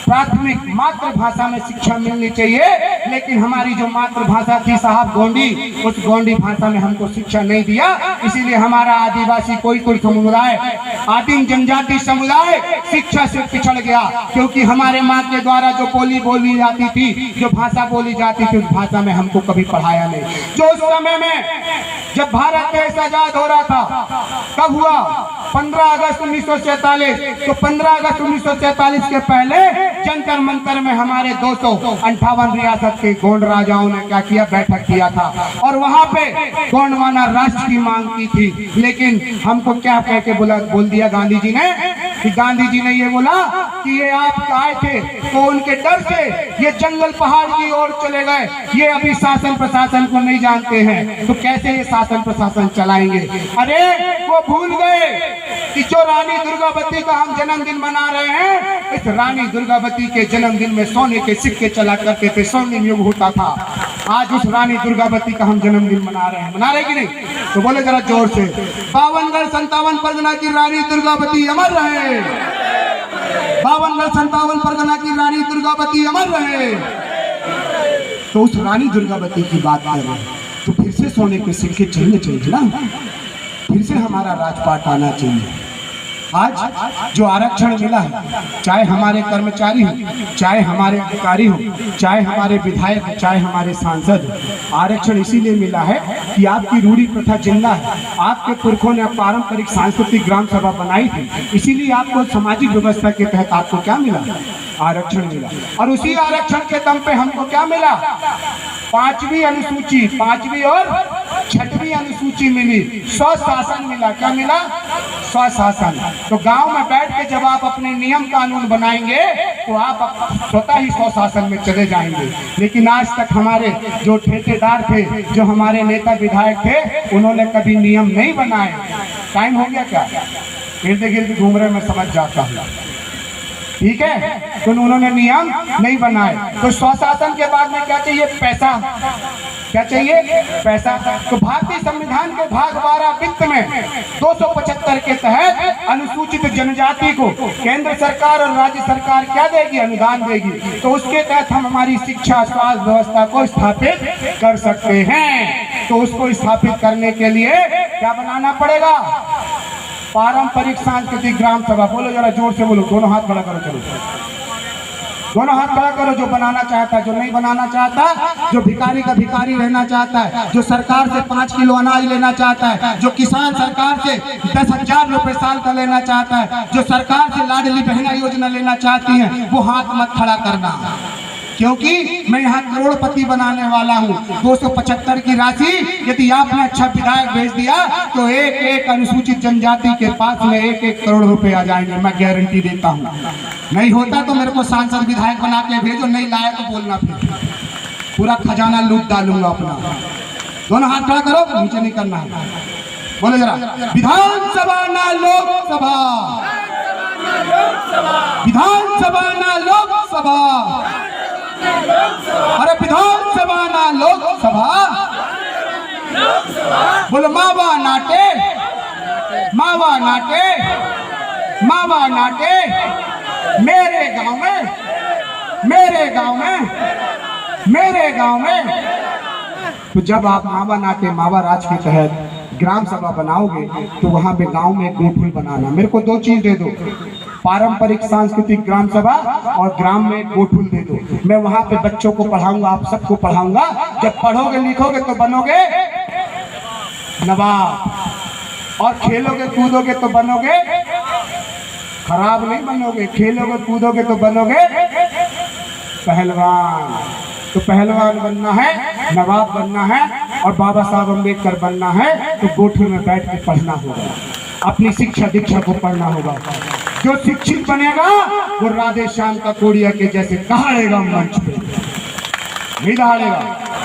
प्राथमिक मातृभाषा में शिक्षा मिलनी चाहिए। लेकिन हमारी जो मातृभाषा थी साहब गोंडी, उस गोंडी भाषा में हमको शिक्षा नहीं दिया। इसीलिए हमारा आदिवासी कोई समुदाय, आदिम जनजाति समुदाय शिक्षा से पिछड़ गया, क्योंकि हमारे माँ के द्वारा जो बोली जाती थी, जो भाषा बोली जाती थी, उस भाषा में हमको कभी पढ़ाया नहीं। जो उस समय में जब भारत देश आजाद हो रहा था, कब हुआ? 15 अगस्त 1947। तो 15 अगस्त 1947 के पहले जंतर मंतर में हमारे 258 रियासत के गोंड राजाओं ने क्या किया? बैठक किया था और वहां पे गोंडवाना राष्ट्र की मांग की थी। लेकिन हमको क्या कह के बोल दिया गांधी जी ने? कि गांधी जी ने ये बोला कि ये आप आए थे तो उनके डर से ये जंगल पहाड़ की ओर चले गए, ये अभी शासन प्रशासन को नहीं जानते हैं, तो कैसे ये शासन प्रशासन चलाएंगे? अरे वो भूल गए कि जो रानी दुर्गावती का हम जन्मदिन मना रहे हैं, इस रानी दुर्गावती के जन्मदिन में सोने के सिक्के चला करते थे, स्वर्णिम युग होता था। आज उस रानी दुर्गावती का हम जन्मदिन मना रहे हैं। मना रहे कि नहीं? तो बोले जरा जोर से, 52गढ़ 57 परगना की रानी दुर्गावती अमर रहे। 52गढ़ 57 परगना की रानी दुर्गावती अमर रहे। तो उस रानी दुर्गावती की बात कर रहे हैं, तो फिर से सोने के सिक्के चलने चाहिए ना, फिर से हमारा राजपाट आना चाहिए। आज जो आरक्षण मिला है, चाहे हमारे कर्मचारी हो, चाहे हमारे अधिकारी हो, चाहे हमारे विधायक हो, चाहे हमारे सांसद हो, आरक्षण इसीलिए मिला है कि आपकी रूढ़ी प्रथा जिंदा है। आपके पुरखों ने पारंपरिक सांस्कृतिक ग्राम सभा बनाई थी, इसीलिए आपको सामाजिक व्यवस्था के तहत आपको क्या मिला? आरक्षण मिला। और उसी आरक्षण के दम पे हमको क्या मिला? 5वीं अनुसूची, 5वीं और 6वीं अनुसूची मिली, स्वशासन मिला। क्या मिला? स्वशासन। तो गांव में बैठ के जब आप अपने नियम कानून बनाएंगे तो आप स्वतः ही स्वशासन में चले जाएंगे। लेकिन आज तक हमारे जो ठेकेदार थे, जो हमारे नेता विधायक थे, उन्होंने कभी नियम नहीं बनाए। टाइम हो गया क्या? गिरते गिरते घूम रहे, मैं समझ जाता हूँ, ठीक है? तो उन्होंने नियम नहीं बनाए। तो स्वशासन के बाद में क्या चाहिए? पैसा। क्या चाहिए? पैसा। तो भारतीय संविधान के भाग 12 वित्त में 275 के तहत अनुसूचित जनजाति को केंद्र सरकार और राज्य सरकार क्या देगी? अनुदान देगी। तो उसके तहत हम हमारी शिक्षा स्वास्थ्य व्यवस्था को स्थापित कर सकते हैं। तो उसको स्थापित करने के लिए क्या बनाना पड़ेगा? पारंपरिक सांस्कृतिक ग्राम सभा। बोलो जरा जोर से बोलो, दोनों हाथ खड़ा करो, चलो दोनों हाथ खड़ा करो। जो बनाना चाहता है, जो नहीं बनाना चाहता, जो भिखारी का भिखारी रहना चाहता है, जो सरकार से 5 किलो अनाज लेना चाहता है, जो किसान सरकार से 10,000 रुपए साल का लेना चाहता है, जो सरकार से लाडली बहना योजना लेना चाहती है, वो हाथ मत खड़ा करना, क्योंकि मैं यहाँ करोड़पति बनाने वाला हूँ। 275 की राशि यदि आपने अच्छा विधायक भेज दिया तो एक एक अनुसूचित जनजाति के पास में 1-1 करोड़ रुपए आ जाएंगे, मैं गारंटी देता हूँ। नहीं होता तो मेरे को सांसद विधायक बना के भेजो, नहीं लाया तो बोलना, फिर पूरा खजाना लूट डालूंगा अपना। दोनों हाथ खड़ा करो, नीचे नहीं करना है। बोलो जरा, विधानसभा ना लोकसभा, विधान विधानसभा ना लोकसभा, अरे विधानसभा ना लोकसभा, बोलो मावा नाटे, मावा नाटे, मावा नाटे, मेरे गांव में, मेरे गांव में, मेरे गांव में। तो जब आप मावा नाटे मावा राज के तहत ग्राम सभा बनाओगे तो वहां पे गांव में गोठुल बनाना। मेरे को दो चीज दे दो, पारंपरिक सांस्कृतिक ग्राम सभा और ग्राम में गोठुल दे दो। मैं वहां पे बच्चों को पढ़ाऊंगा, आप सबको पढ़ाऊंगा। जब पढ़ोगे लिखोगे तो बनोगे नवाब, और खेलोगे कूदोगे तो बनोगे, खराब नहीं बनोगे, खेलोगे कूदोगे तो बनोगे पहलवान। तो पहलवान बनना है, नवाब बनना है और बाबा साहब अम्बेडकर बनना है तो गोठुल में बैठ के पढ़ना होगा, अपनी शिक्षा दीक्षा को पढ़ना होगा। जो शिक्षित बनेगा वो राधे श्याम का कोड़िया के जैसे दहाड़ेगा मंच पे, नहीं दहाड़ेगा,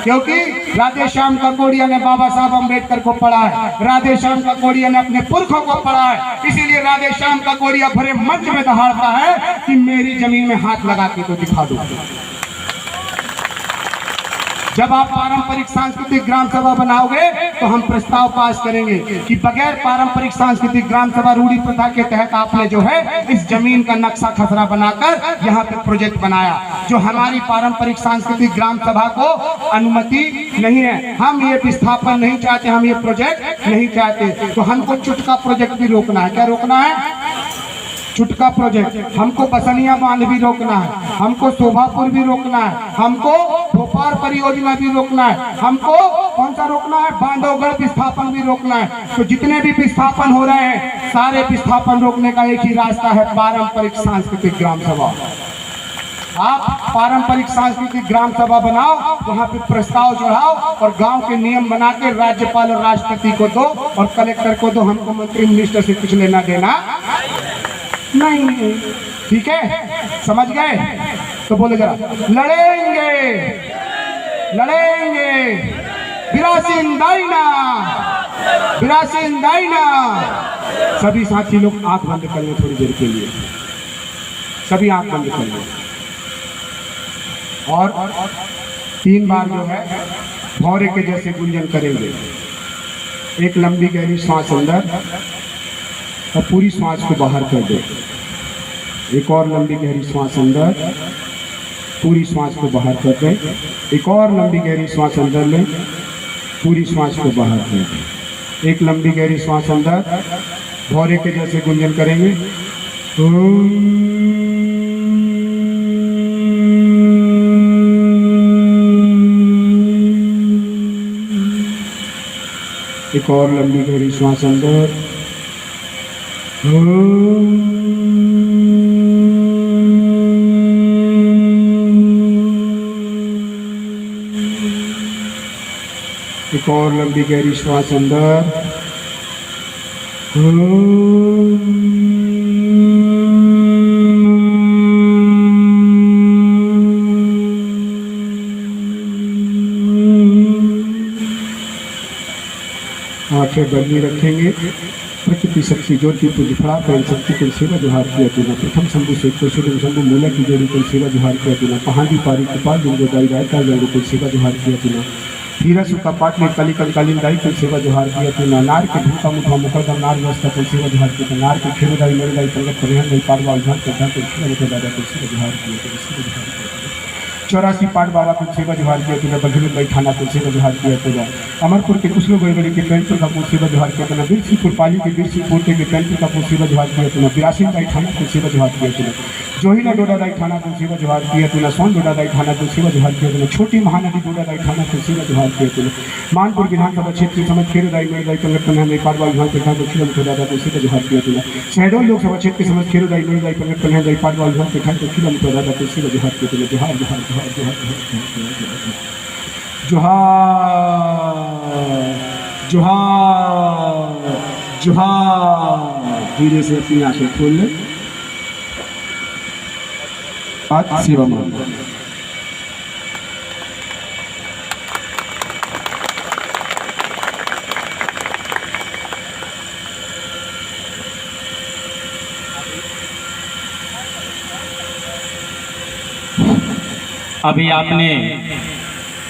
क्योंकि राधे श्याम का कोड़िया ने बाबा साहब अम्बेडकर को पढ़ा है, राधे श्याम का कोड़िया ने अपने पुरखों को पढ़ा है। इसीलिए राधे श्याम का कोड़िया भरे मंच में दहाड़ता है कि मेरी जमीन में हाथ लगा के तो दिखा दो। जब आप पारंपरिक सांस्कृतिक ग्राम सभा बनाओगे तो हम प्रस्ताव पास करेंगे कि बगैर पारंपरिक सांस्कृतिक ग्राम सभा रूढ़ी प्रथा के तहत आपने जो है इस जमीन का नक्शा खसरा बनाकर यहाँ पे प्रोजेक्ट बनाया, जो हमारी पारंपरिक सांस्कृतिक ग्राम सभा को अनुमति नहीं है। हम ये विस्थापन नहीं चाहते, हम ये प्रोजेक्ट नहीं चाहते। तो हमको चुटका प्रोजेक्ट भी रोकना है। क्या रोकना है? चुटका प्रोजेक्ट। हमको बसनिया बांध भी रोकना है, हमको शोभापुर भी रोकना है, हमको भोपाल परियोजना भी रोकना है, हमको कौन सा रोकना है? बांधवगढ़ विस्थापन भी रोकना है। तो जितने भी विस्थापन हो रहे हैं सारे विस्थापन रोकने का एक ही रास्ता है, पारंपरिक सांस्कृतिक ग्राम सभा। आप पारंपरिक सांस्कृतिक ग्राम सभा बनाओ, वहां पे प्रस्ताव चढ़ाओ और गांव के नियम बना के राज्यपाल और राष्ट्रपति को दो और कलेक्टर को दो। हमको मंत्री मिनिस्टर से कुछ लेना देना नहीं, ठीक है? समझ गए? तो बोले जरा, लड़ेंगे लड़ेंगे बिरासिन दाइना, बिरासिन दाइना। सभी साथी लोग आंख बंद कर लो थोड़ी देर के लिए, सभी आंख बंद कर लो और 3 बार जो है भौरे के जैसे गुंजन करेंगे। एक लंबी गहरी सांस अंदर और पूरी सांस को बाहर कर दो। एक और लंबी गहरी सांस अंदर, पूरी सांस को बाहर कर दे। एक और लंबी गहरी सांस अंदर ले, पूरी सांस को बाहर कर दे। एक lंबी गहरी सांस अंदर, भौरे के जैसे गुंजन करेंगे। एक और लंबी गहरी सांस अंदर, एक और लंबी गहरी श्वास अंदर, आंखें बंदी रखेंगे। प्रकृति शक्ति ज्योति पूज फड़ा कर शक्ति को सेवा जोहार किया तूने। प्रथम शंभु से शंभु मूला की जोड़ी को सेवा जोहार किया तूने। पहाड़ी पारी कृपाल जिनको दाई रायता जंगो को सेवा जोहार किया तूने। हीरा सुखा पाट में कली कंकालीन दाई को सेवा जोहार किया तूने। नार के भूखा मुठा मुकरदम नार व्यवस्था को सेवा जोहार किया। नार के खेल दाई मेरे दाई पंगत परिहन दाई पाड़वा उधार के ढाल को खेल दादा को सेवा जोहार किया। 84 पाट बाबा को सेवा जोहार किया तूने। बघेल भाई थाना को सेवा जोहार किया तूने। अमरपुर के कुछ लोग गड़बड़ी के पेंटर का सेवा जोहार किया तूने। बिरसीपुर पाली के बिरसीपुर के पेंटर का सेवा जोहार किया तूने। 82 दाई थाना को सेवा जोहार किया तूने। जोहिला डोडा दाई थाना को सेवा जोहार किया तूने। सोन डोडा दाई थाना को सेवा जोहार किया तूने। छोटी महानदी डोडा दाई थाना को सेवा जोहार किया तूने। मानपुर विधानसभा क्षेत्र की समझ खेर दाई मेरे दाई पंगत कन्या में पाड़वा विधान के ठाकुर खिलम को दादा को सेवा जोहार किया तूने। शहडोल लोकसभा क्षेत्र की समझ खेर दाई मेरे दाई पंगत कन्या दाई पाड़वा विधान के ठाकुर खिलम को दादा को सेवा जोहार किया तूने। जोहार जोहार जोहार जोहार जोहार जोहार। धीरे से अपनी आंखें खोल ले। आज सेवा मान। अभी आपने